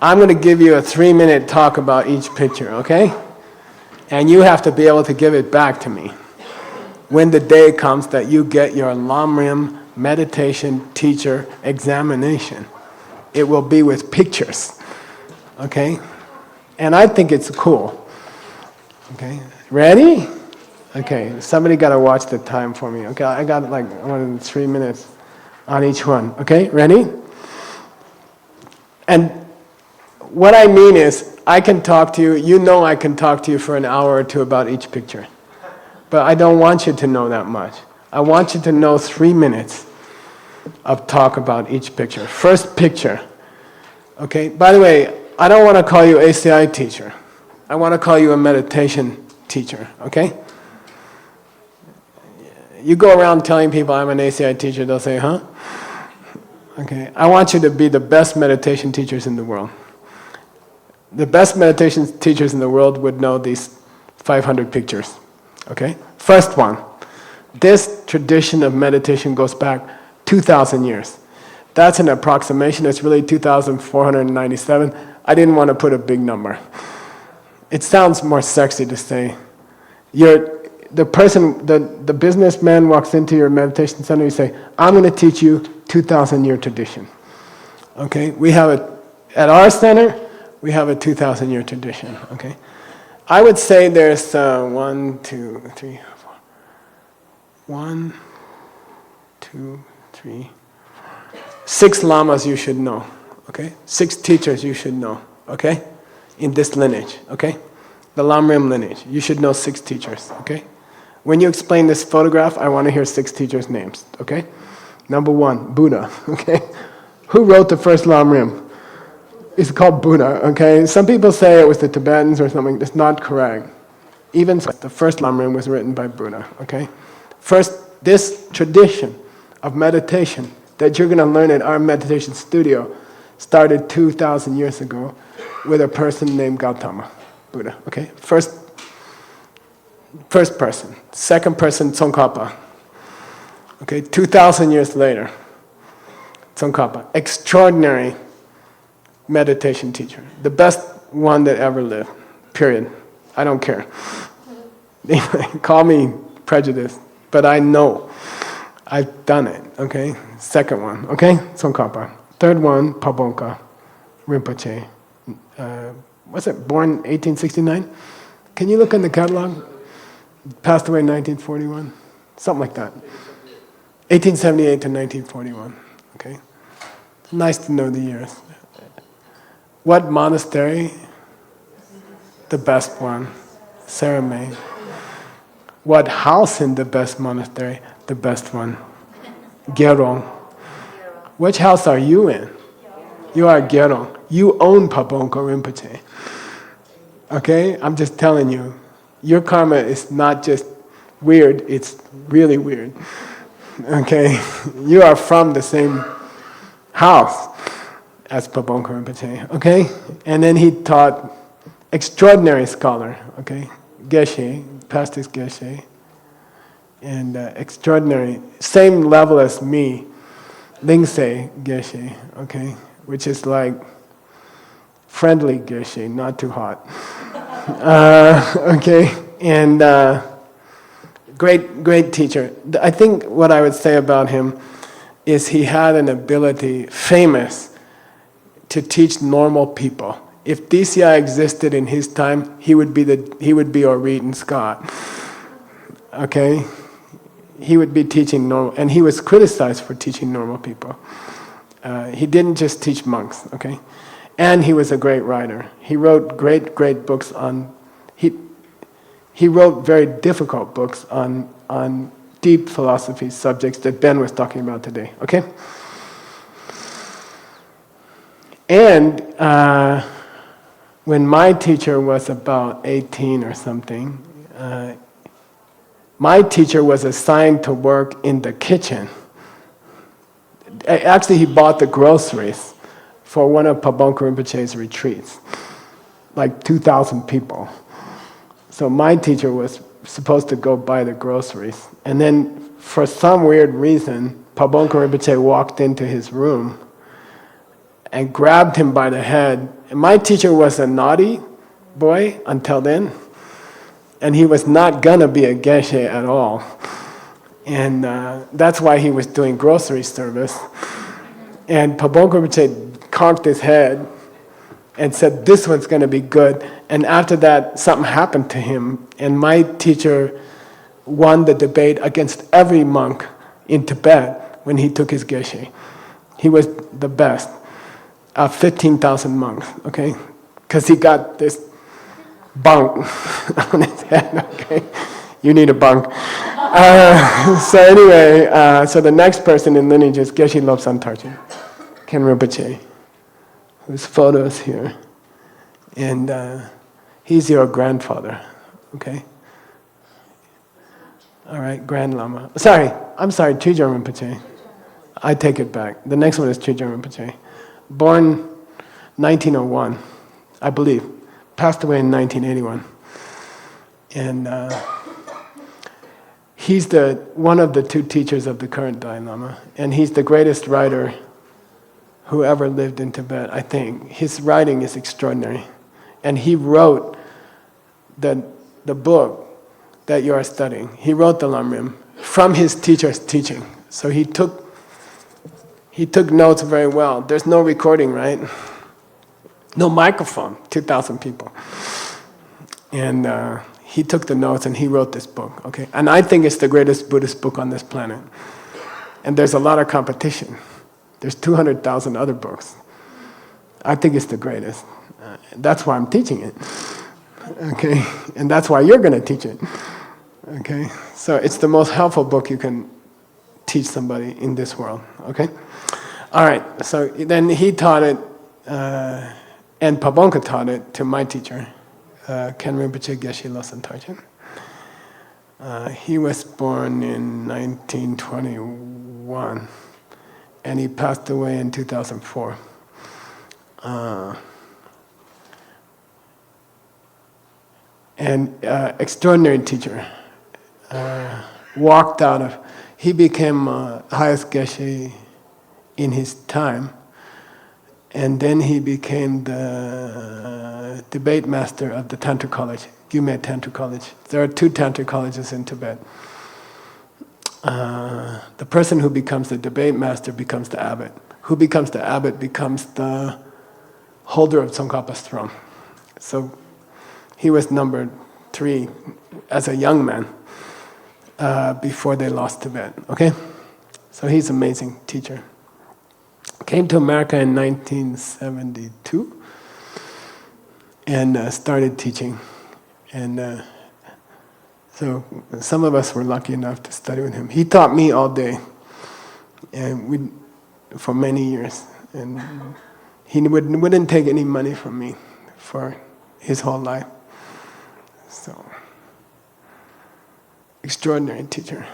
going to give you a 3-minute talk about each picture, okay? And you have to be able to give it back to me when the day comes that you get your Lam Rim meditation teacher examination. It will be with pictures, okay? And I think it's cool. Okay, ready? Okay, somebody got to watch the time for me. Okay, I got like 3 minutes on each one. Okay, ready? And what I mean is, I can talk to you, you know I can talk to you for an hour or two about each picture. But I don't want you to know that much. I want you to know 3 minutes of talk about each picture. First picture. Okay, by the way, I don't want to call you ACI teacher. I want to call you a meditation teacher, okay? You go around telling people I'm an ACI teacher, they'll say, huh? Okay, I want you to be the best meditation teachers in the world. The best meditation teachers in the world would know these 500 pictures, okay? First one, this tradition of meditation goes back 2,000 years. That's an approximation, it's really 2,497. I didn't want to put a big number. It sounds more sexy to say, the businessman walks into your meditation center, you say, I'm going to teach you 2,000-year tradition. Okay, at our center, we have a 2,000-year tradition, okay? I would say there's 1, 2, 3, 4. 1, 2, 3, 6 lamas you should know. Okay, 6 teachers you should know, okay? In this lineage, okay? The Lam Rim lineage, you should know 6 teachers, okay? When you explain this photograph, I want to hear 6 teachers' names, okay? Number 1, Buddha, okay? Who wrote the first Lam Rim? It's called Buddha, okay? Some people say it was the Tibetans or something. That's not correct. Even so, the first Lam Rim was written by Buddha, okay? First, this tradition of meditation that you're going to learn at our meditation studio started 2,000 years ago with a person named Gautama Buddha, okay? First person. Second person, Tsongkhapa. Okay, 2,000 years later, Tsongkhapa. Extraordinary meditation teacher. The best one that ever lived, period. I don't care. Call me prejudiced, but I know. I've done it, okay? Second one, okay? Tsongkhapa. Third one, Pabonka Rinpoche. Was it born 1869? Can you look in the catalog? Passed away in 1941? Something like that. 1878 to 1941, okay? Nice to know the years. What monastery? The best one, Saramay. What house in the best monastery? The best one, Gyerong. Which house are you in? You are Gyerong. You own Pabonka Rinpoche. Okay? I'm just telling you. Your karma is not just weird, it's really weird. Okay? You are from the same house as Pabonka Rinpoche. Okay? And then he taught extraordinary scholar. Okay? Geshe, Pastor Geshe. And extraordinary, same level as me, Lingsei Geshe, okay? Which is like friendly Geshe, not too hot. Okay? And great teacher. I think what I would say about him is he had an ability, famous, to teach normal people. If DCI existed in his time, he would be Oreed and Scott. Okay? He would be teaching normal, and he was criticized for teaching normal people. He didn't just teach monks, okay? And he was a great writer. He wrote great books on, he wrote very difficult books on deep philosophy subjects that Ben was talking about today, okay? And when my teacher was about 18 or something, my teacher was assigned to work in the kitchen. Actually, he bought the groceries for one of Pabonka Rinpoche's retreats, like 2,000 people. So my teacher was supposed to go buy the groceries. And then, for some weird reason, Pabonka Rinpoche walked into his room and grabbed him by the head. And my teacher was a naughty boy until then. And he was not gonna be a geshe at all. And that's why he was doing grocery service. And Pabonka Rinpoche conked his head and said, this one's gonna be good. And after that, something happened to him. And my teacher won the debate against every monk in Tibet when he took his geshe. He was the best of 15,000 monks, okay? Because he got this bunk on his head, okay? You need a bunk. So anyway, so the next person in Lineage is Geshe Lobsang Tarchen, Ken Rinpoche, whose photo is here. And he's your grandfather, okay? All right, Grand Lama. I'm sorry, Chujang Rinpoche. I take it back. The next one is Chujang Rinpoche. Born 1901, I believe. Passed away in 1981. And he's one of the two teachers of the current Dalai Lama. And he's the greatest writer who ever lived in Tibet, I think. His writing is extraordinary. And he wrote the book that you are studying. He wrote the Lamrim from his teacher's teaching. So he took notes very well. There's no recording, right? No microphone, 2,000 people. And he took the notes and he wrote this book, okay? And I think it's the greatest Buddhist book on this planet. And there's a lot of competition. There's 200,000 other books. I think it's the greatest. That's why I'm teaching it, okay? And that's why you're gonna teach it, okay? So it's the most helpful book you can teach somebody in this world, okay? All right, so then he taught it, and Pabonka taught it to my teacher, Ken Rinpoche Geshe Lobsang Tarchen. He was born in 1921, and he passed away in 2004. And extraordinary teacher. He became highest Geshe in his time. And then he became the debate master of the Tantra College, Gyume Tantra College. There are 2 Tantra colleges in Tibet. The person who becomes the debate master becomes the abbot. Who becomes the abbot becomes the holder of Tsongkhapa's throne. So he was number 3 as a young man before they lost Tibet, okay? So he's an amazing teacher. Came to America in 1972 and started teaching. And so some of us were lucky enough to study with him. He taught me all day, and for many years. And he wouldn't take any money from me for his whole life. So, extraordinary teacher.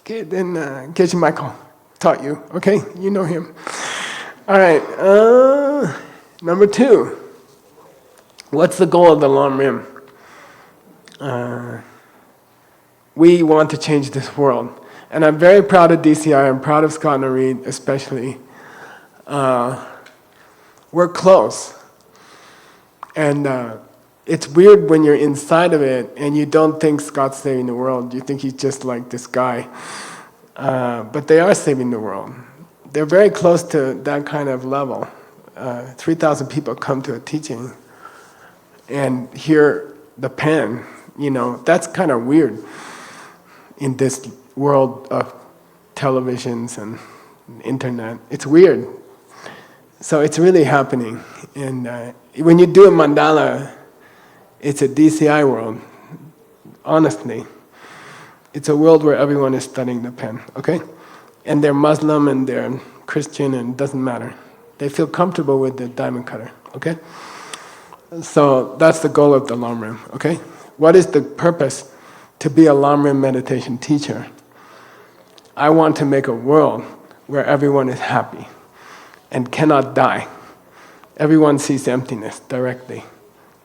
Okay, then Geshe Michael taught you. Okay, you know him. All right, number 2. What's the goal of the Lam Rim? We want to change this world. And I'm very proud of DCI, I'm proud of Scott and Reed especially. We're close. And it's weird when you're inside of it and you don't think Scott's saving the world. You think he's just like this guy. But they are saving the world. They're very close to that kind of level. 3,000 people come to a teaching and hear the pen. You know, that's kind of weird in this world of televisions and internet. It's weird. So it's really happening. And when you do a mandala, it's a DCI world. Honestly, it's a world where everyone is studying the pen, okay? And they're Muslim and they're Christian and it doesn't matter. They feel comfortable with the diamond cutter, okay? So that's the goal of the Lam Rim, okay? What is the purpose to be a Lam Rim meditation teacher? I want to make a world where everyone is happy and cannot die. Everyone sees emptiness directly.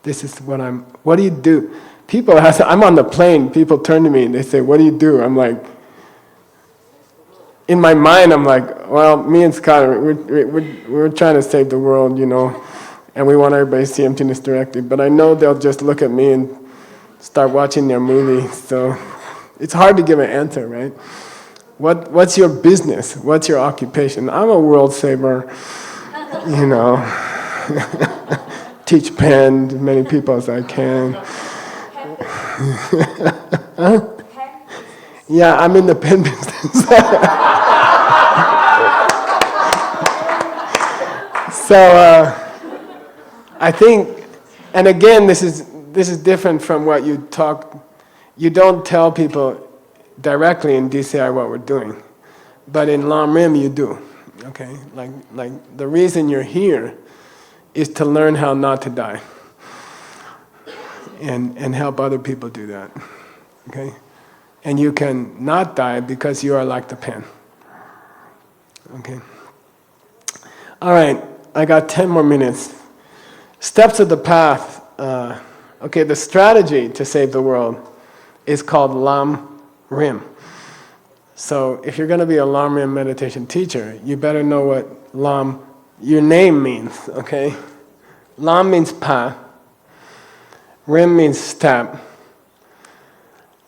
This is what do you do? People ask, I'm on the plane, people turn to me and they say, what do you do? I'm like, in my mind, I'm like, well, me and Scott, we're trying to save the world, you know, and we want everybody to see emptiness directly. But I know they'll just look at me and start watching their movie. So it's hard to give an answer, right? What's your business? What's your occupation? I'm a world saver, you know. Teach pen to as many people as I can. Huh? Yeah, I'm in the pen business. So I think, and again, this is different from what you talk. You don't tell people directly in DCI what we're doing, but in Lam Rim you do. Okay, like the reason you're here is to learn how not to die, and help other people do that. Okay, and you can not die because you are like the pen. Okay. All right, I got 10 more minutes. Steps of the path. Okay, the strategy to save the world is called Lam Rim. So if you're going to be a Lam Rim meditation teacher, you better know what Lam, your name means, okay? Lam means path. Rim means step.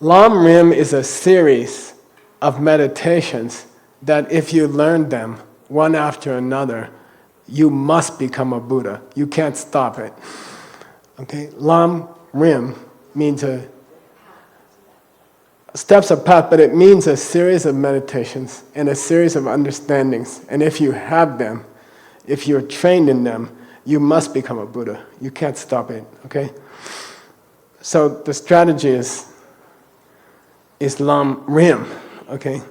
Lam Rim is a series of meditations that if you learn them one after another, you must become a Buddha. You can't stop it. Okay? Lam Rim means steps of path, but it means a series of meditations and a series of understandings. And if you have them, if you're trained in them, you must become a Buddha. You can't stop it, okay? So the strategy is Lam Rim, okay?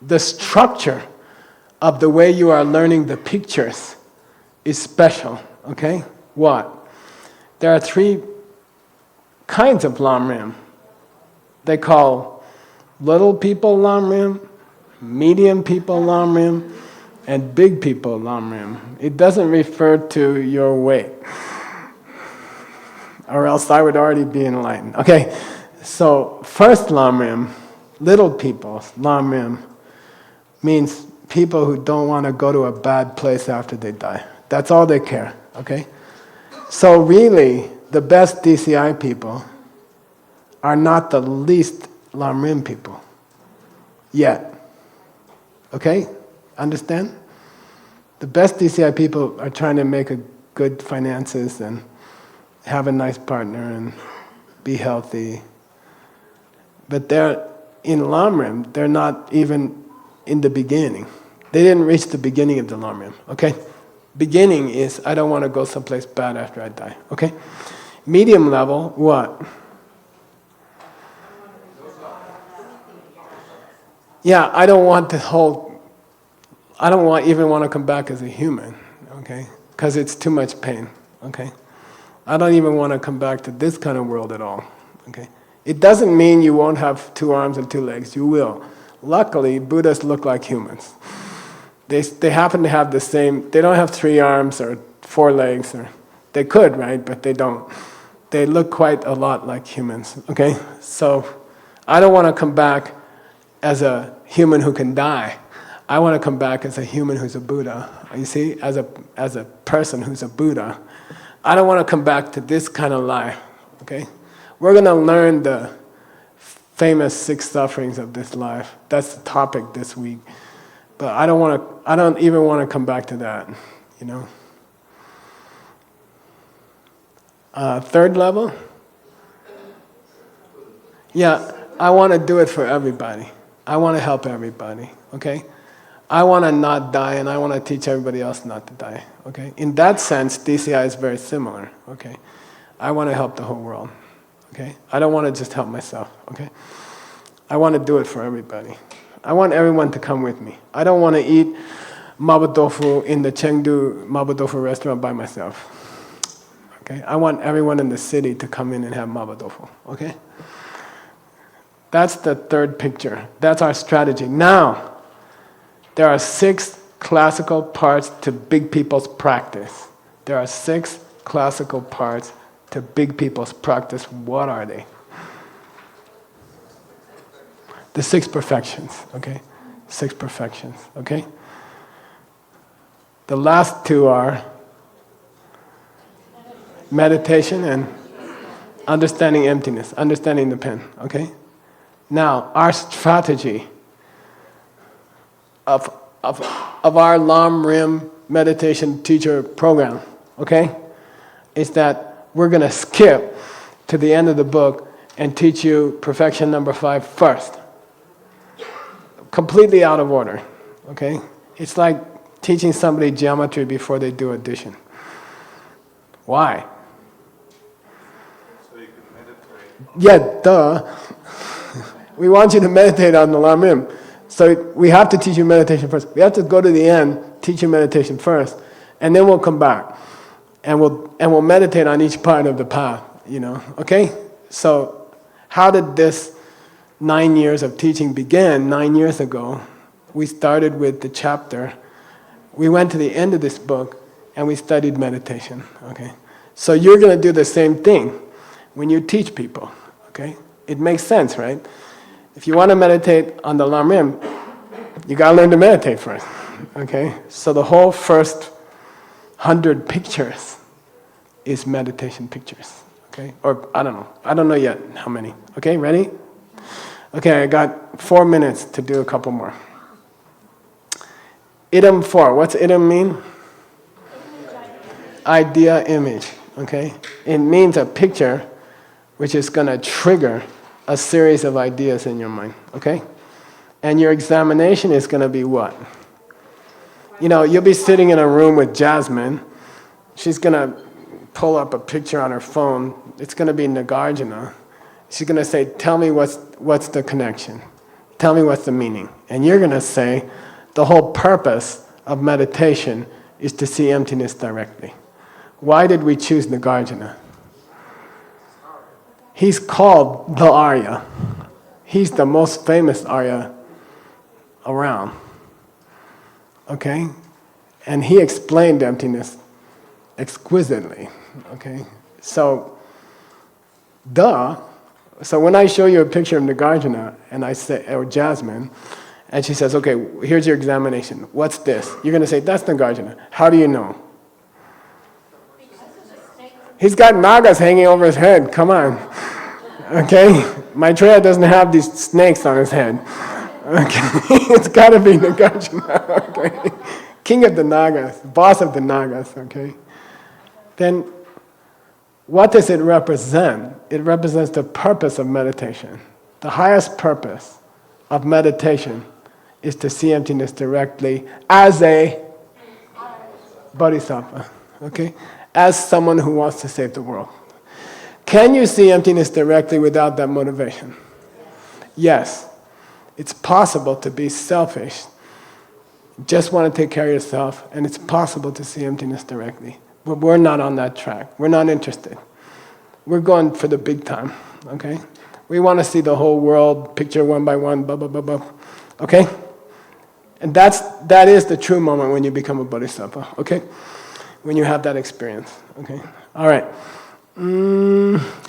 The structure of the way you are learning the pictures is special, okay? What? There are 3 kinds of Lam Rim. They call little people Lam Rim, medium people Lam Rim, and big people Lam Rim. It doesn't refer to your weight, or else I would already be enlightened. Okay, so first Lam Rim, little people Lam Rim, means people who don't want to go to a bad place after they die. That's all they care, okay? So really, the best DCI people are not the least Lam Rim people yet. Okay? Understand? The best DCI people are trying to make a good finances and have a nice partner and be healthy. But they're in Lam Rim, they're not even in the beginning. They didn't reach the beginning of the Lam Rim, okay? Beginning is, I don't want to go someplace bad after I die, okay? Medium level, what? Yeah, I don't want the whole, I don't even want to come back as a human, okay? Because it's too much pain, okay? I don't even want to come back to this kind of world at all, okay? It doesn't mean you won't have 2 arms and 2 legs, you will. Luckily, Buddhas look like humans. They happen to have the same, they don't have 3 arms or 4 legs, or they could, right? But they don't. They look quite a lot like humans, okay? So, I don't want to come back as a human who can die. I want to come back as a human who's a Buddha. You see, as a person who's a Buddha. I don't want to come back to this kind of life, okay? We're going to learn the famous 6 sufferings of this life. That's the topic this week. But I don't even want to come back to that, you know? 3rd level? Yeah, I want to do it for everybody. I want to help everybody, okay? I want to not die, and I want to teach everybody else not to die, okay? In that sense, DCI is very similar, okay? I want to help the whole world, okay? I don't want to just help myself, okay? I want to do it for everybody. I want everyone to come with me. I don't want to eat mabutofu in the Chengdu mabutofu restaurant by myself, okay? I want everyone in the city to come in and have mabutofu, okay? That's the 3rd picture. That's our strategy. Now, there are 6 classical parts to big people's practice. There are 6 classical parts to big people's practice. What are they? The 6 perfections, okay? 6 perfections, okay? The last 2 are meditation and understanding emptiness, understanding the pen, okay? Now, our strategy of our Lam Rim meditation teacher program, okay, is that we're going to skip to the end of the book and teach you perfection number 5 first. Completely out of order, okay? It's like teaching somebody geometry before they do addition. Why? So you can meditate. Yeah, duh. We want you to meditate on the Lam Rim. So we have to teach you meditation first. We have to go to the end, teach you meditation first, and then we'll come back. And we'll meditate on each part of the path, you know, okay? So how did this 9 years of teaching begin? 9 years ago, we started with the chapter. We went to the end of this book and we studied meditation, okay? So you're going to do the same thing when you teach people, okay? It makes sense, right? If you want to meditate on the Lam Rim, you got to learn to meditate first, okay? So the whole first 100 pictures is meditation pictures, okay? Or I don't know yet how many. Okay, ready? Okay, I got 4 minutes to do a couple more. Item 4, what's item mean? Idea, image, okay? It means a picture which is going to trigger a series of ideas in your mind, okay? And your examination is going to be what? You know, you'll be sitting in a room with Jasmine. She's going to pull up a picture on her phone. It's going to be Nagarjuna. She's going to say, tell me what's the connection? Tell me what's the meaning? And you're going to say, the whole purpose of meditation is to see emptiness directly. Why did we choose Nagarjuna? He's called the Arya. He's the most famous Arya around. Okay? And he explained emptiness exquisitely. Okay? So when I show you a picture of Nagarjuna, and I say, or Jasmine, and she says, okay, here's your examination. What's this? You're going to say, that's Nagarjuna. How do you know? He's got nagas hanging over his head. Come on. Okay? Maitreya doesn't have these snakes on his head. Okay? It's got to be Nagarjuna. Okay? King of the Nagas, boss of the Nagas. Okay? Then, what does it represent? It represents the purpose of meditation. The highest purpose of meditation is to see emptiness directly as a bodhisattva. Okay? As someone who wants to save the world. Can you see emptiness directly without that motivation? Yes. It's possible to be selfish, just want to take care of yourself, and it's possible to see emptiness directly. But we're not on that track. We're not interested. We're going for the big time, okay? We want to see the whole world, picture one by one, blah, blah, blah, blah, okay? And that is the true moment when you become a bodhisattva, okay? When you have that experience, okay? All right.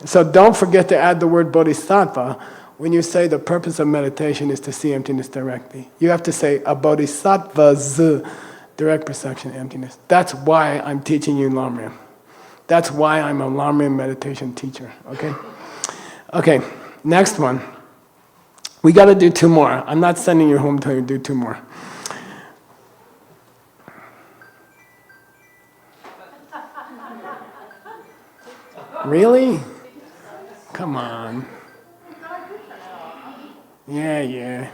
So don't forget to add the word bodhisattva when you say the purpose of meditation is to see emptiness directly. You have to say a bodhisattva's direct perception of emptiness. That's why I'm teaching you Lamrim. That's why I'm a Lamrim meditation teacher, okay? Okay, next one. We got to do 2 more. I'm not sending you home until you do 2 more. Really? Come on. Yeah.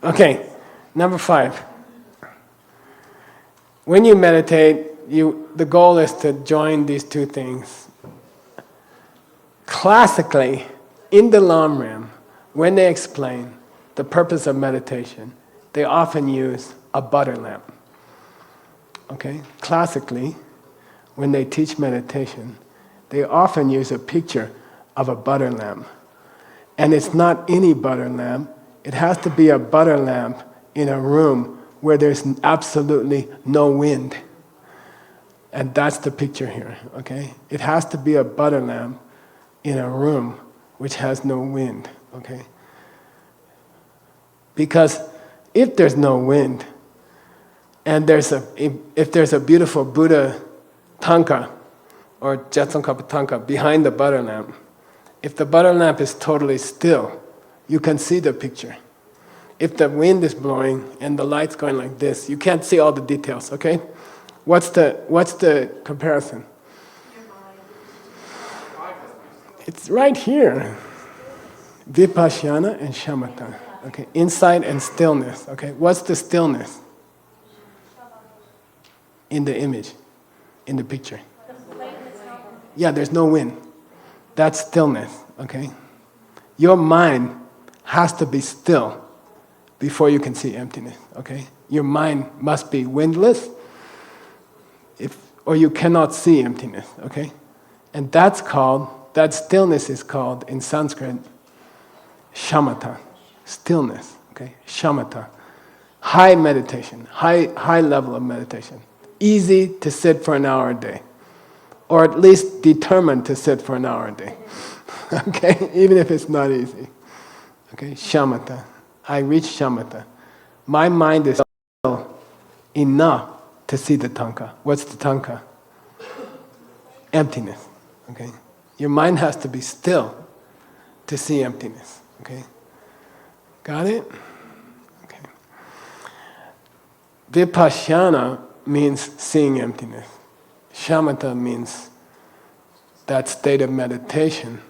Okay, number 5. When you meditate, the goal is to join these 2 things. Classically, in the Lamrim, when they explain the purpose of meditation, they often use a butter lamp. Okay? Classically, when they teach meditation, they often use a picture of a butter lamp. And it's not any butter lamp. It has to be a butter lamp in a room where there's absolutely no wind. And that's the picture here, okay? It has to be a butter lamp in a room which has no wind, okay? Because if there's no wind, and if there's a beautiful Buddha tanka, or Jetson-Kappa tanka behind the butter lamp, if the butter lamp is totally still, you can see the picture. If the wind is blowing and the light's going like this, you can't see all the details, okay? What's the comparison? It's right here. Vipassana and shamatha. Okay, insight and stillness. Okay, what's the stillness? In the image, in the picture. Yeah, there's no wind. That's stillness, okay? Your mind has to be still before you can see emptiness, okay? Your mind must be windless, or you cannot see emptiness, okay? And that stillness is called, in Sanskrit, shamatha, stillness, okay? Shamatha. High meditation, high level of meditation. Easy to sit for an hour a day. Or at least determined to sit for an hour a day. Okay? Even if it's not easy. Okay? Shamatha. I reach shamatha. My mind is still enough to see the tanka. What's the tanka? Emptiness. Okay? Your mind has to be still to see emptiness. Okay? Got it? Okay. Vipassana means seeing emptiness. Shamatha means that state of meditation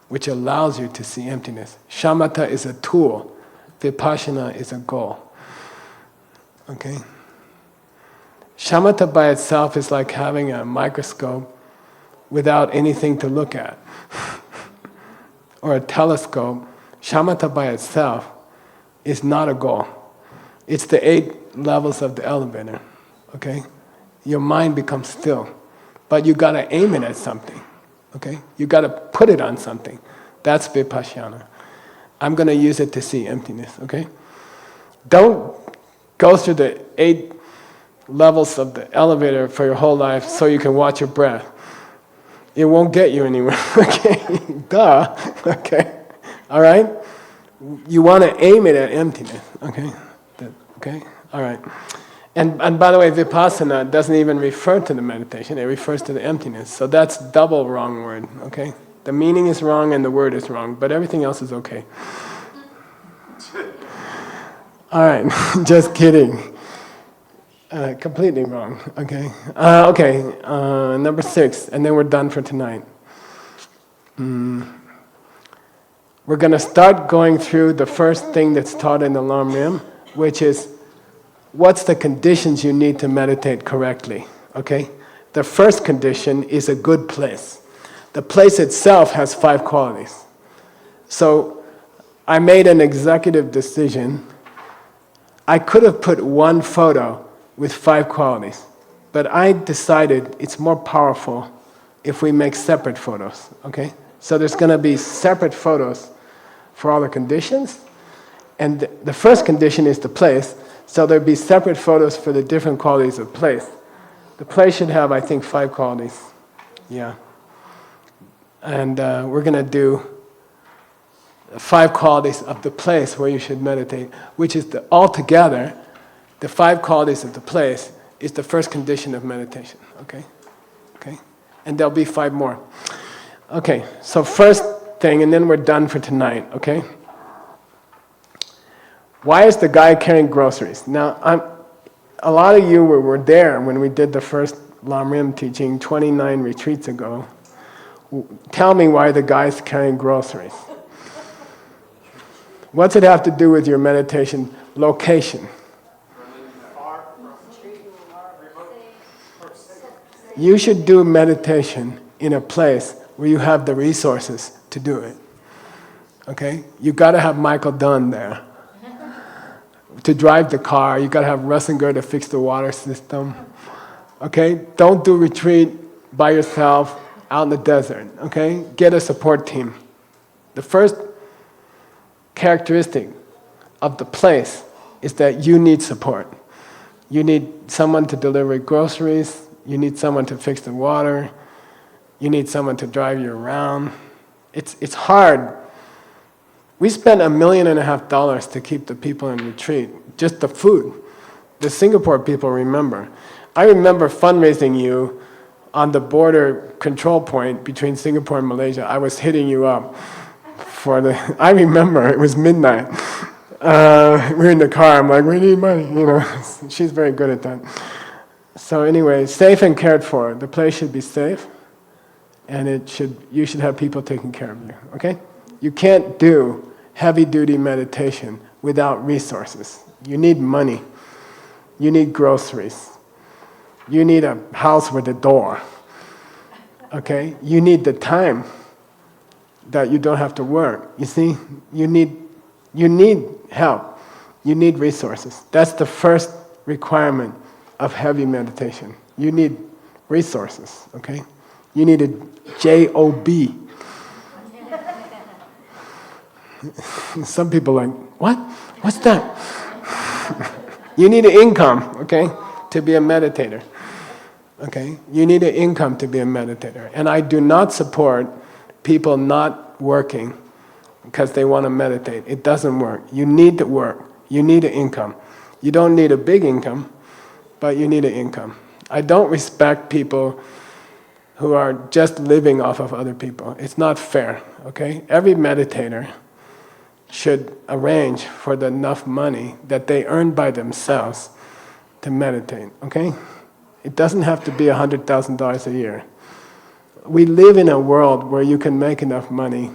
which allows you to see emptiness. Shamatha is a tool. Vipassana is a goal. Okay? Shamatha by itself is like having a microscope without anything to look at. Or a telescope. Shamatha by itself is not a goal. It's the 8 levels of the elevator. Okay? Your mind becomes still. But you gotta aim it at something. Okay? You gotta put it on something. That's Vipassana. I'm gonna use it to see emptiness, okay? Don't go through the 8 levels of the elevator for your whole life so you can watch your breath. It won't get you anywhere, okay? Duh, okay? Alright? You wanna aim it at emptiness, okay? Okay? Alright. And by the way, Vipassana doesn't even refer to the meditation, it refers to the emptiness. So that's double wrong word, okay? The meaning is wrong and the word is wrong, but everything else is okay. Alright, just kidding. Completely wrong, okay? Number 6, and then we're done for tonight. We're going to start going through the first thing that's taught in the Lamrim, which is what's the conditions you need to meditate correctly, okay? The first condition is a good place. The place itself has 5 qualities. So I made an executive decision. I could have put one photo with 5 qualities, but I decided it's more powerful if we make separate photos, okay? So there's going to be separate photos for all the conditions, and the first condition is the place, so there'll be separate photos for the different qualities of place. The place should have, I think, 5 qualities, yeah. And we're going to do 5 qualities of the place where you should meditate, which is altogether, the 5 qualities of the place is the first condition of meditation, okay? Okay? And there'll be 5 more. Okay, so first thing, and then we're done for tonight, okay? Why is the guy carrying groceries? Now, a lot of you were there when we did the first Lam Rim teaching 29 retreats ago. Tell me why the guy's carrying groceries. What's it have to do with your meditation location? You should do meditation in a place where you have the resources to do it. Okay? You got to have Michael Dunn there to drive the car. You got to have Russinger to fix the water system. Okay? Don't do retreat by yourself out in the desert. Okay? Get a support team. The first characteristic of the place is that you need support. You need someone to deliver groceries. You need someone to fix the water. You need someone to drive you around. It's hard. We spent $1.5 million to keep the people in retreat, just the food. The Singapore people remember. I remember fundraising you on the border control point between Singapore and Malaysia. I was hitting you up for I remember, it was midnight. We're in the car, I'm like, we need money, you know. She's very good at that. So anyway, safe and cared for. The place should be safe, and you should have people taking care of you, okay? You can't do heavy-duty meditation without resources. You need money. You need groceries. You need a house with a door, okay? You need the time that you don't have to work. You see, you need help. You need resources. That's the first requirement of heavy meditation. You need resources, okay? You need a J-O-B. Some people are like, what? What's that? You need an income, okay, to be a meditator. Okay? You need an income to be a meditator. And I do not support people not working because they want to meditate. It doesn't work. You need to work. You need an income. You don't need a big income, but you need an income. I don't respect people who are just living off of other people. It's not fair, okay? Every meditator should arrange for enough money that they earn by themselves to meditate, okay? It doesn't have to be $100,000 a year. We live in a world where you can make enough money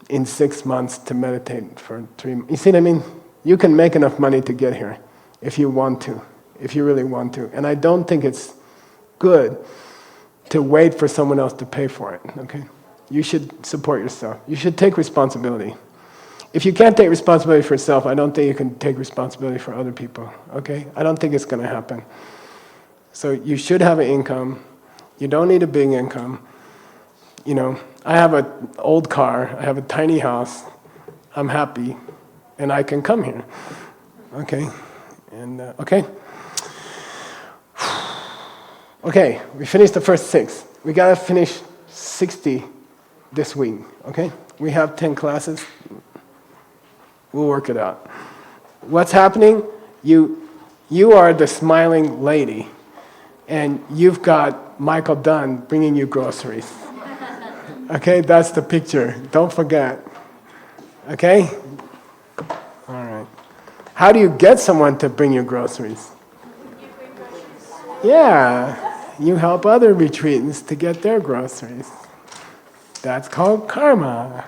in 6 months to meditate for 3 months. You see what I mean? You can make enough money to get here if you want to, if you really want to. And I don't think it's good to wait for someone else to pay for it, okay? You should support yourself. You should take responsibility. If you can't take responsibility for yourself, I don't think you can take responsibility for other people, okay? I don't think it's going to happen. So you should have an income. You don't need a big income. You know, I have an old car. I have a tiny house. I'm happy. And I can come here, okay? And, okay? Okay, we finished the first 6. We got to finish 60 this week, okay? We have 10 classes. We'll work it out. What's happening? You are the smiling lady, and you've got Michael Dunn bringing you groceries. Okay, that's the picture. Don't forget. Okay? All right. How do you get someone to bring you groceries? Yeah, you help other retreatants to get their groceries. That's called karma.